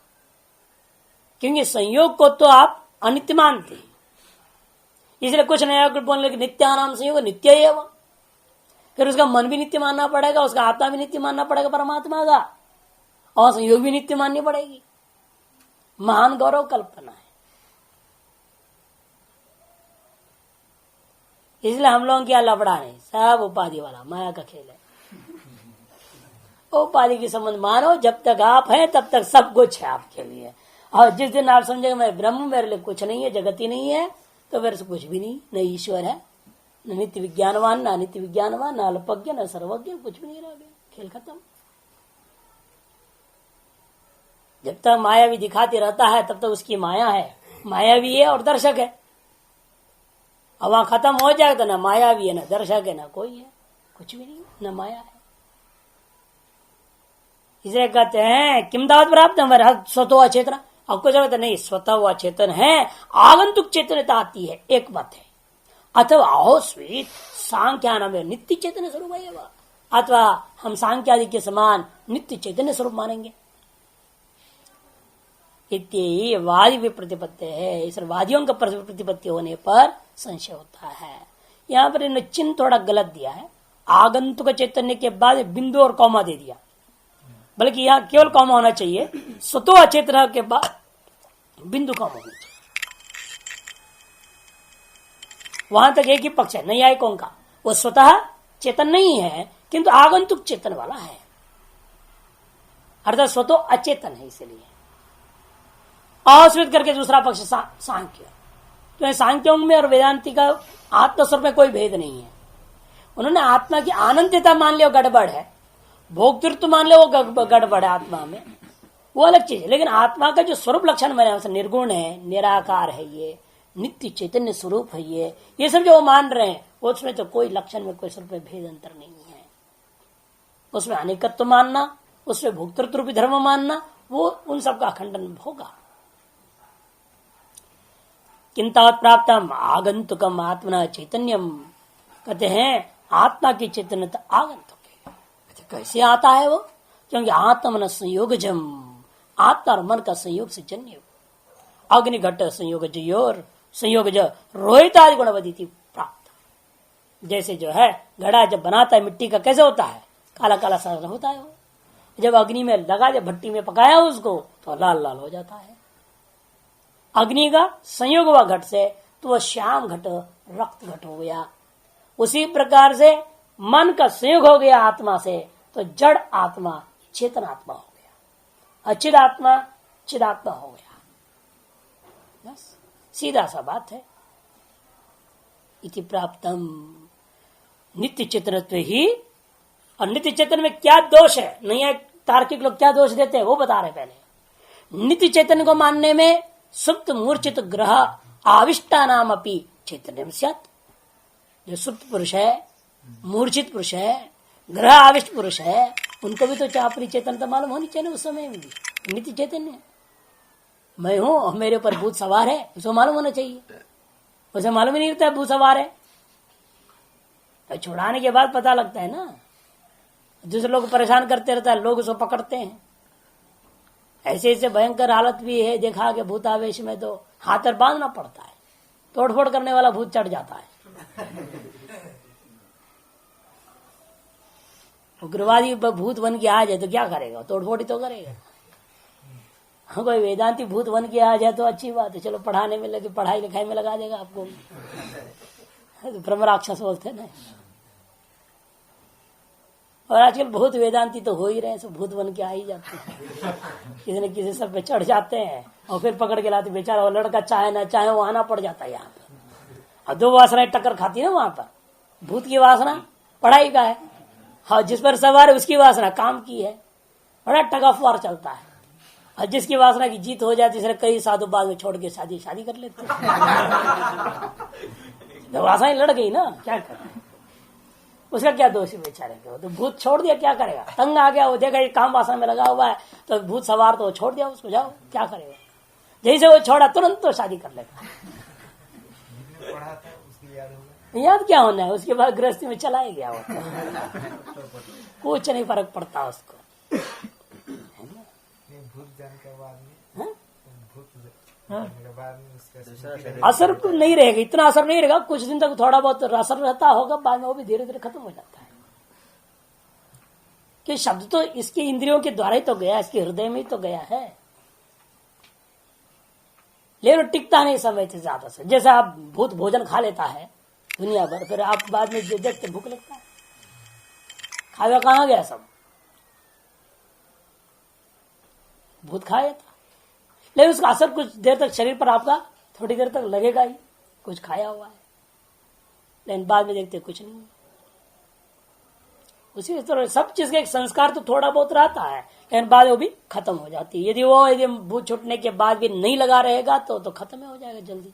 क्योंकि संयोग को तो आप अनित्य मानते हैं, इसलिए कुछ नया बोलने की नित्यानाम संयोग नित्य ही है वो। फिर उसका मन भी नित्य मानना पड़ेगा, उसका आत्मा भी नित्य मानना पड़ेगा परमात्मा का, और संयोग भी नित्य माननी पड़ेगी। महान गौरव कल्पना है। इसलिए हम लोगों क्या लफड़ा नहीं, सब उपाधि वाला माया का खेल है। उपाधि के संबंध मानो, जब तक आप हैं तब तक सब कुछ है आपके लिए, और जिस दिन आप समझेंगे मैं ब्रह्म, मेरे लिए कुछ नहीं है, जगत ही नहीं है, तो मेरे से कुछ भी नहीं, न ईश्वर है, न नित्य विज्ञानवान, न नित्य विज्ञानवान, न अल्पज्ञ, न सर्वज्ञ, कुछ भी नहीं रह गया, खेल खत्म। जब तक माया भी दिखाती रहता है तब तक उसकी माया है, माया भी है और दर्शक है। अब वहां खत्म हो जाए तो न माया भी है, न दर्शक है, न कोई है, कुछ भी नहीं, न माया है। इसे कहते हैं किम दावत प्राप्त हमारे स्वतः अचेतन। अब कुछ कहते नहीं, स्वतः वो अचेतन है, आगंतुक चेतनता आती है, एक बात है। अथवा अहो स्वीत सांख्या नाम नित्य चैतन्य स्वरूप है वह, अथवा हम सांख्यादि के समान नित्य चैतन्य स्वरूप मानेंगे। इत्यादि वादी भी प्रतिपत्ति है। इस वादियों का प्रतिपत्ति होने पर संशय होता है। यहाँ पर इन्होंने चिन्ह थोड़ा गलत दिया है, आगंतुक चैतन्य के बाद बिंदु और कौमा दे दिया, बल्कि यहाँ केवल कौमा होना चाहिए, स्वतः अचेतन के बाद बिंदु कौमा होना चाहिए। वहां तक एक ही पक्ष है नैयायिकों का, वो स्वतः चेतन नहीं है किंतु आगंतुक चेतन वाला है, अर्थात स्वतः अचेतन है। इसलिए अस्वीत करके दूसरा पक्ष सांख्य, तो सांख्यों में और वेदांति का आत्मस्वरूप में कोई भेद नहीं है। उन्होंने आत्मा की आनंदता मान लिया, गड़बड़ है, भोक्तृत्व मान लिया, वो गड़बड़ है आत्मा में, वो अलग चीज है। लेकिन आत्मा का जो स्वरूप लक्षण मैंने निर्गुण है, निराकार है, ये नित्य चैतन्य स्वरूप है, ये सब जो वो मान रहे हैं, उसमें तो कोई लक्षण में कोई स्वरूप में भेद अंतर नहीं है। उसमें अनेकत्व मानना, उसमें भोक्तृत्व रूपी धर्म मानना, वो उन सब का खंडन होगा। किंतावत प्राप्तम आगंतुकम आत्मना चैतन्यम, कहते हैं आत्मा की चैतन्यता आगंतुक है। कैसे आता है वो? क्योंकि आत्मा मन संयोगजम, आत्मा और मन का संयोग से जन्य, अग्नि घट संयोग जयोर संयोग जो रोहित आदि गुणवदिति प्राप्त। जैसे जो है घड़ा जब बनाता है मिट्टी का, कैसे होता है? काला काला सा होता है वो, जब अग्नि में लगा, जब भट्टी में पकाया उसको तो लाल लाल हो जाता है। अग्नि का संयोग हुआ घट से तो वह श्याम घट, रक्त घट हो गया। उसी प्रकार से मन का संयोग हो गया आत्मा से तो जड़ आत्मा चेतन आत्मा हो गया, अचिद आत्मा चिदात्मा हो गया। बस सीधा सा बात है। इति प्राप्तम नित्य चेतनत्व ही। और नित्य चेतन में क्या दोष है? नहीं है, तार्किक लोग क्या दोष देते हैं वो बता रहे पहले। नित्य चेतन को मानने में सुप्त मूर्छित ग्रह आविष्टा नाम अपनी चैतन्य स्यात्। जो सुप्त पुरुष है, मूर्छित पुरुष है, ग्रह आविष्ट पुरुष है, उनको भी तो अपनी चेतनता मालूम होनी चाहिए उस समय में भी। नित्य चैतन्य मैं हूं और मेरे ऊपर भूत सवार है, उसको मालूम होना चाहिए। उसे मालूम ही नहीं रहता है भूत सवार है, तो छुड़ाने के बाद पता लगता है ना। दूसरे लोग परेशान करते रहता है, लोग उसको पकड़ते हैं। ऐसे ऐसे भयंकर हालत भी है, देखा कि भूतावेश में तो हाथ पर बांधना पड़ता है, तोड़फोड़ करने वाला भूत चढ़ जाता है। उग्रवादी भूत बन के आ जाए तो क्या करेगा? तोड़फोड़ ही तो करेगा। कोई वेदांती भूत बन के आ जाए तो अच्छी बात है, चलो पढ़ाने में लगे, पढ़ाई लिखाई में लगा देगा आपको। ब्रह्म राक्षस बोलते ना। और आजकल बहुत वेदांती तो हो ही रहे हैं, सब भूत बन के आ ही जाते हैं, किसी न किसी सब पे चढ़ जाते हैं और फिर पकड़ के लाते। बेचारा वो लड़का चाहे ना चाहे वो आना पड़ जाता है यहाँ पर। और दो वासनाएं टक्कर खाती है वहां पर। भूत की वासना पढ़ाई का है, हाँ, जिस पर सवार है उसकी वासना काम की है, बड़ा टग ऑफ वार चलता है। और जिसकी वासना की जीत हो जाती है, कई साधु बाद में छोड़ के शादी कर लेते हैं। तो वासना लड़ गई ना, क्या करें? उसका क्या दोष है बेचारे के? तो भूत छोड़ दिया, क्या करेगा? तंग आ गया, वो देखा ये काम वासना में लगा हुआ है तो भूत सवार, तो छोड़ दिया उसको, जाओ क्या करेगा? जैसे वो छोड़ा तुरंत तो शादी कर लेगा। याद क्या होना है? उसके बाद गृहस्थी में चला ही गया वो, कुछ नहीं फर्क पड़ता उसको। हाँ? असर तो नहीं रहेगा, इतना असर नहीं रहेगा, कुछ दिन तक थोड़ा बहुत असर रहता होगा, बाद में वो भी धीरे धीरे खत्म हो जाता है। कि शब्द तो इसके इंद्रियों के द्वारा ही तो गया, इसके हृदय में ही तो गया है, लेकिन टिकता नहीं समय से ज्यादा से। जैसे आप भूत भोजन खा लेता है दुनिया भर, फिर आप बाद में देखते भूख लगता है, खाया कहाँ गया सब, भूत खाया था, लेकिन उसका असर कुछ देर तक शरीर पर आपका थोड़ी देर तक लगेगा ही, कुछ खाया हुआ है, लेकिन बाद में देखते कुछ नहीं। उसी तरह सब चीज का एक संस्कार तो थोड़ा बहुत रहता है, लेकिन बाद वो भी खत्म हो जाती है। यदि भूत छूटने के बाद भी नहीं लगा रहेगा तो खत्म हो जाएगा जल्दी।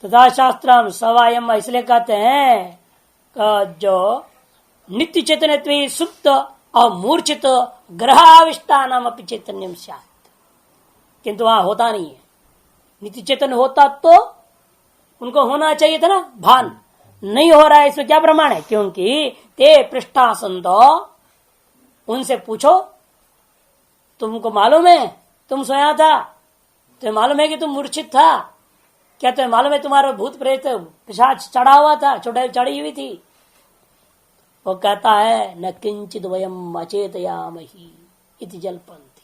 तथा शास्त्रम सवायम, इसलिए कहते हैं जो नित्य चैतन्य सुप्त और मूर्छित ग्रहाविष्टान अपनी चैतन्यम स्यात्, किंतु वहां होता नहीं है। नित्य चैतन्य होता तो उनको होना चाहिए था ना भान, नहीं हो रहा है। इसमें क्या प्रमाण है? क्योंकि ते पृष्ठासन, उनसे पूछो, तुमको मालूम है तुम सोया था, तुम्हें मालूम है कि तुम मूर्छित था, क्या तुम्हें मालूम है तुम्हारा भूत प्रेत पिशाच चढ़ा हुआ था, चढ़ी हुई थी? वो कहता है न किंचित वयम अचेतयामहि इति जल्पन्ति,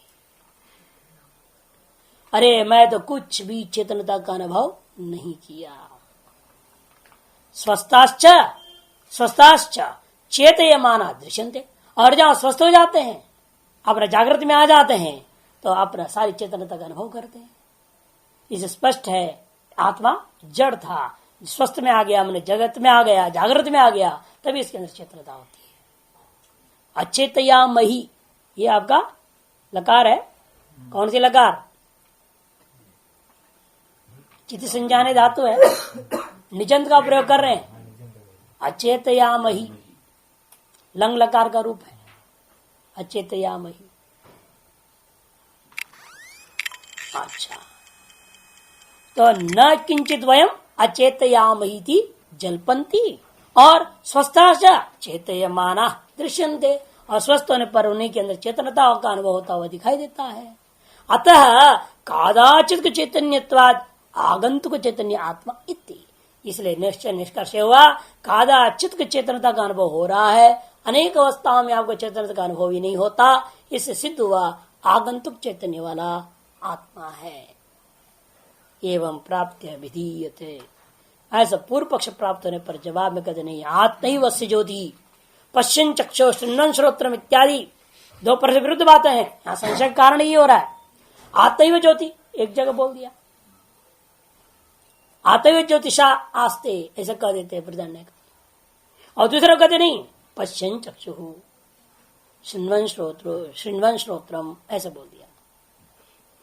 अरे मैं तो कुछ भी चेतनता का अनुभव नहीं किया। स्वस्थाश्च चेतयमाना दृश्यन्ते, और जहां स्वस्थ हो जाते हैं, अपना जागृति में आ जाते हैं, तो अपना सारी चेतनता का अनुभव करते हैं। इसे स्पष्ट है, आत्मा जड़ था, स्वस्थ में आ गया, मैंने जगत में आ गया, जागृत में आ गया, तभी इसके अंदर चेतनता होती है। अचेतयामहि, ये आपका लकार है। कौन सी लकार? चित्त संजाने धातु है, निजंत का प्रयोग कर रहे हैं। अचेतयामहि लंग लकार का रूप है, अचेतयामहि। अच्छा, तो न किंचित वयम अचेतयामहि जल्पन्ति, और स्वस्था चेतयमाना दृश्यन्ते, और स्वस्थ होने पर उन्हीं के अंदर चेतनता का अनुभव होता हुआ दिखाई देता है। अतः कादाचित चैतन्यत्वाद आगंतुक चैतन्य आत्मा इति, इसलिए निश्चय निष्कर्ष हुआ कादाचित चेतनता का अनुभव हो रहा है, अनेक अवस्थाओं में आपको चेतनता का अनुभव ही नहीं होता। इससे सिद्ध हुआ आगंतुक चैतन्य वाला आत्मा है। एवं प्राप्त विधीयते, ऐसा पूर्व पक्ष प्राप्त होने पर जवाब में कहते नहीं, आत्म ही वस्य ज्योति पश्चिम चक्षु शृण्वन श्रोत्रम इत्यादि दो पर विरुद्ध बातें हैं। यहाँ संशय का कारण ये हो रहा है, आत्म ज्योति एक जगह बोल दिया, आत्म ज्योतिषा आस्ते ऐसा कह देते हैं प्रधान का, और दूसरा कहते नहीं पश्चिम चक्षु शृण्वन श्रोत्रम ऐसा बोल दिया।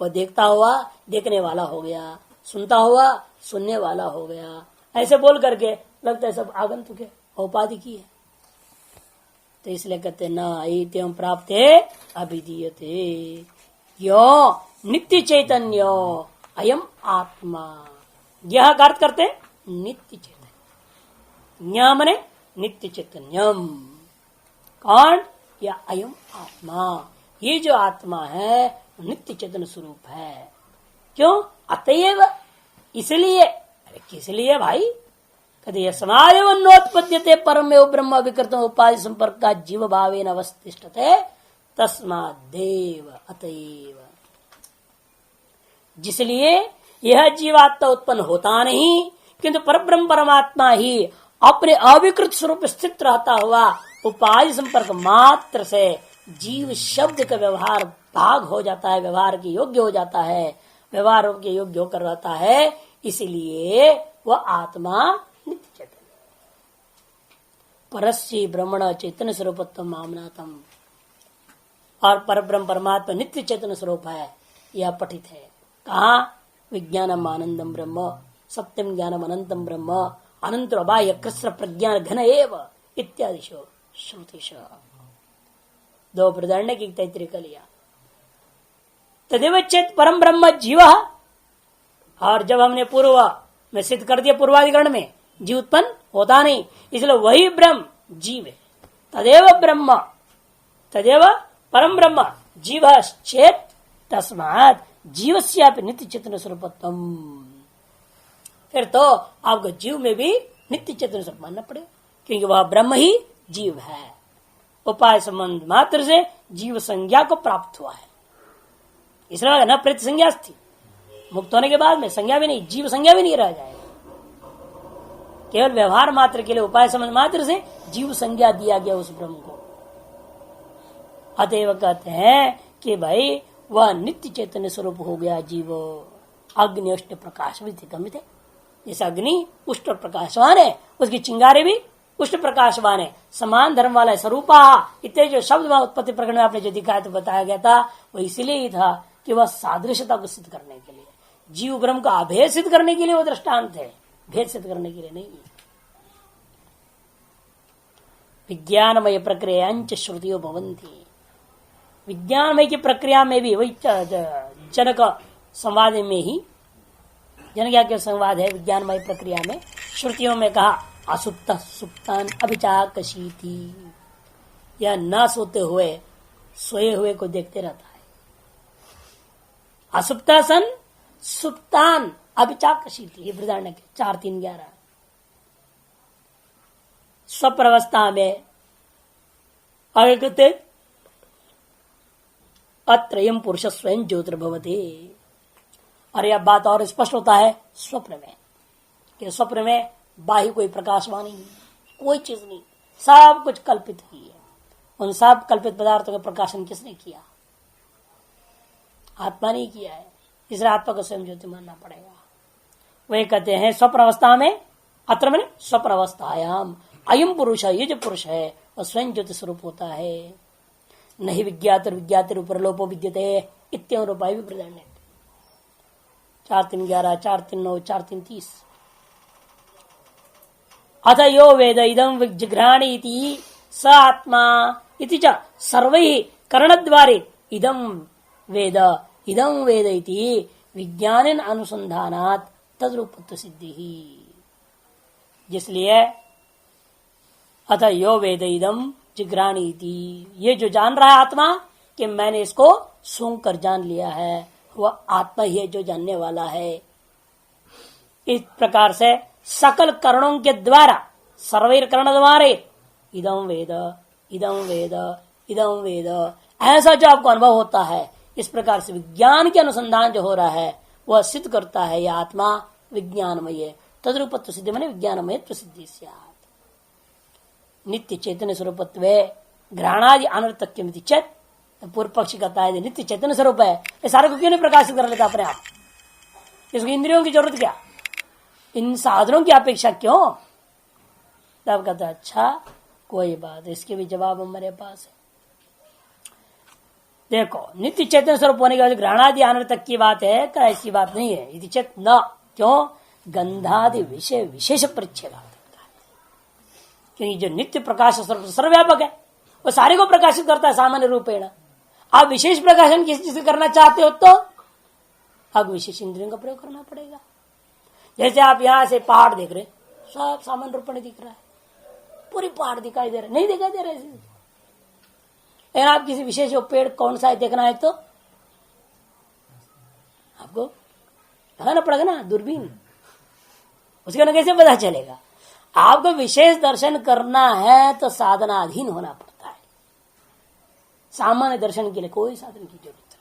वह देखता हुआ देखने वाला हो गया, सुनता हुआ सुनने वाला हो गया, ऐसे बोल करके लगता है सब आगंतुक है, औपाधि की है। तो इसलिए कहते न इत्यं प्राप्त अभिधीयते यो नित्य चैतन्य अयम आत्मा। यह अर्थ करते नित्य चैतन्य, मने नित्य चैतन्यम। कौन? या अयम आत्मा, ये जो आत्मा है नित्य चेतन स्वरूप है। क्यों? अतएव, इसलिए। अरे किस लिए भाई? कहते समादेवन्नोत्पद्यते परमेव ब्रह्म विकृतम उपाधि संपर्क का जीव भावेन अवस्थिष्ठते तस्मादेव अतएव। जिसलिए यह जीवात्मा उत्पन्न होता नहीं, किंतु परब्रह्म परमात्मा ही अपने अविकृत स्वरूप स्थित रहता हुआ उपाधि संपर्क मात्र से जीव शब्द का व्यवहार भाग हो जाता है, व्यवहार के योग्य हो जाता है, व्यवहार के योग्य होकर रहता है। इसलिए वह आत्मा नित्य चैतन्य परस्य ब्रह्मण चैतन्य स्वरूपत्व मामनातम, और परब्रह्म परमात्मा नित्य चैतन्य स्वरूप है, यह पठित है। कहा? विज्ञानम आनंदम ब्रह्म सत्यम ज्ञानम अनंतम ब्रह्म अनंतर बाह्य कृष्ण प्रज्ञान घन एव इत्यादि श्रुतिश। दो प्रदंड की तैतृ का लिया। तदेव चेत परम ब्रह्म जीव, और जब हमने पूर्व में सिद्ध कर दिया पूर्वाधिकरण में जीव उत्पन्न होता नहीं, इसलिए वही ब्रह्म जीव है। तदेव ब्रह्म, तदेव परम ब्रह्म जीव चेत तस्मात् जीवस्यापि नित्य चेतन स्वरूपत्वम, फिर तो आपको जीव में भी नित्य चेतन स्वरूप मानना पड़ेगा, क्योंकि वह ब्रह्म ही जीव है। उपाय संबंध मात्र से जीव संज्ञा को प्राप्त हुआ है, इसलिए न प्रेत संज्ञा थी, मुक्त होने के बाद में संज्ञा भी नहीं, जीव संज्ञा भी नहीं रह जाएगा। केवल व्यवहार मात्र के लिए उपाय संबंध मात्र से जीव संज्ञा दिया गया उस ब्रह्म को। अतएव कहते हैं कि भाई वह नित्य चैतन्य स्वरूप हो गया जीव। अग्नि अष्ट प्रकाश भी गमित है, जैसे अग्नि उष्ट प्रकाशवान है, उसकी चिंगारे भी उष्ट प्रकाशवान है, समान धर्म वाला है। स्वरूपा इत्यादि जो शब्द उत्पत्ति प्रकरण में आपने जो दिखाया तो बताया गया था, वो इसलिए ही था कि वह सादृश्यता को सिद्ध करने के लिए, जीव ब्रह्म का अभेद सिद्ध करने के लिए वो दृष्टांत है, भेद सिद्ध करने के लिए नहीं। विज्ञानमय प्रक्रिया श्रुतियों भवंती, विज्ञानमय की प्रक्रिया में भी वही जनक संवाद में ही, जनक के संवाद है विज्ञानमय प्रक्रिया में, श्रुतियों में कहा असुप्त सुप्तान अभिचाकशीति, या न सोते हुए सोए हुए को देखते रहता है। असुप्ता सन सुप्तान अभिचाकशीति, ये बृहदारण्यक 4:3-11। स्वप्रावस्था में अकृत अत्रयम पुरुष स्वयं ज्योतिर्भवति, और यह बात और स्पष्ट होता है स्वप्न में, कि स्वप्न में बाह्य कोई प्रकाशवान नहीं, कोई चीज नहीं, सब कुछ कल्पित ही है। उन सब कल्पित पदार्थों का प्रकाशन किसने किया? आत्मा ने किया है, इसलिए आत्मा को स्वयं ज्योति मानना पड़ेगा। वही कहते हैं स्वप्न अवस्था में, अत्र मैंने स्वप्न अवस्थायाम अयम पुरुष, ये जो पुरुष है वह स्वयं ज्योति स्वरूप होता है। नहीं विज्ञातर विज्ञातिर उपरलोपो विद्यते इत्यम रूपाय भी प्रधान्य 4:3-11, 4:3-9, 4:3-30। अथ यो वेद इदं विजिघ्राणि इति स आत्मा इति च सर्वैः करणद्वारे इदं वेद इति विज्ञानेन अनुसंधानात् तद्रूपत्व सिद्धि। जिसलिए अथ यो वेद इदं जिघ्राणि इति, ये जो जान रहा है आत्मा कि मैंने इसको सूंघ कर जान लिया है, वह आत्मा ही है जो जानने वाला है। इस प्रकार से सकल करणों के द्वारा, सर्वैर करण द्वारे इदं वेद इदं वेद इदं वेद, ऐसा जो आपको अनुभव होता है, इस प्रकार से विज्ञान के अनुसंधान जो हो रहा है वह सिद्ध करता है यह आत्मा विज्ञानमय है। तद्रूपत्व सिद्धि माने विज्ञानमय सिद्धि स्यात्। नित्य चैतन्य स्वरूपत्व घ्राणादि अनर्थक्यमिति चेत, पूर्व पक्षी कहता है नित्य चैतन्य स्वरूप है, ये सारे को क्यों नहीं प्रकाशित कर लेता अपने आप? इसको इंद्रियों की जरूरत क्या, इन साधनों की अपेक्षा क्यों? तब कहता है अच्छा कोई बात, इसके भी जवाब हमारे पास है। देखो नित्य चैतन्य स्वरूप होने के बाद घ्राणादि अनर्थक की बात है, क्या ऐसी बात नहीं है। इति चेत न, क्यों? गंधादि विषय विशेष परिच्छेद, क्योंकि जो नित्य प्रकाश स्वरूप सर्वव्यापक है, वो सारे को प्रकाशित करता है सामान्य रूपेण। आप विशेष प्रकाशन किसी चीज से करना चाहते हो तो अब विशेष इंद्रियों का प्रयोग करना पड़ेगा। जैसे आप यहां से पहाड़ देख रहे, सब सामान्य रूप में दिख रहा है, पूरी पहाड़ दिखाई दे रहा है, नहीं दिखाई दे रहा है। लेकिन आप किसी विशेष पेड़ कौन सा है देखना है तो आपको लगाना पड़ेगा ना दूरबीन, उसके ना कैसे पता चलेगा? आपको विशेष दर्शन करना है तो साधनाधीन होना पड़ता है। सामान्य दर्शन के लिए कोई साधन की जरूरत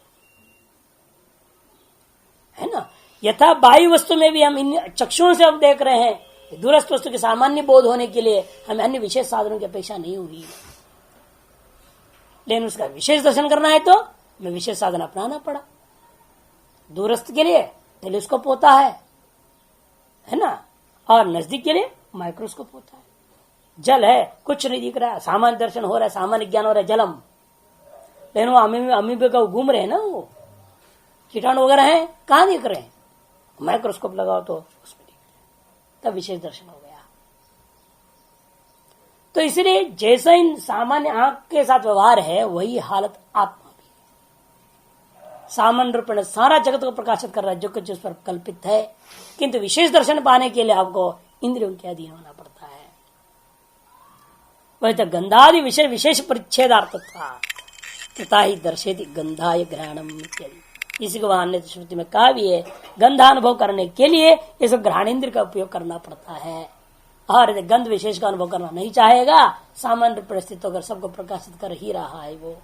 है ना। यथा बाह्य वस्तु में भी हम इन चक्षुओं से हम देख रहे हैं, दूरस्थ वस्तु के सामान्य बोध होने के लिए हमें अन्य विशेष साधनों की अपेक्षा नहीं होगी। लेकिन उसका विशेष दर्शन करना है तो हमें विशेष साधन अपनाना पड़ा। दूरस्थ के लिए टेलीस्कोप होता है ना, और नजदीक के लिए माइक्रोस्कोप होता है। जल है, कुछ नहीं दिख रहा है, सामान्य दर्शन हो रहा है, सामान्य ज्ञान हो रहा है जलम, लेकिन वो अमीबे का घूम रहे हैं ना, वो कीटाणु वगैरह है, कहां दिख रहे हैं? माइक्रोस्कोप लगाओ तो उसमें दिख रहे, तब विशेष दर्शन हो गया। तो इसलिए जैसा इन सामान्य आंख के साथ व्यवहार है, वही हालत आत्मा भी है। सामान्य रूप में सारा जगत को प्रकाशित कर रहा है जो कुछ उस पर कल्पित है, किंतु विशेष दर्शन पाने के लिए आपको इंद्रियों के अधीन होना पड़ता है। वही तो गंधादि विषय विशेष परिच्छेदार्थ था तथा ही दर्शेति गंधाय ग्रहणम इत्यादि। इसी को वहां श्रुति में कहा भी है, गंधानुभव करने के लिए इस घ्राणेन्द्र का उपयोग करना पड़ता है। और यदि गंध विशेष का अनुभव करना नहीं चाहेगा, सामान्य परिस्थिति अगर सबको प्रकाशित कर ही रहा है वो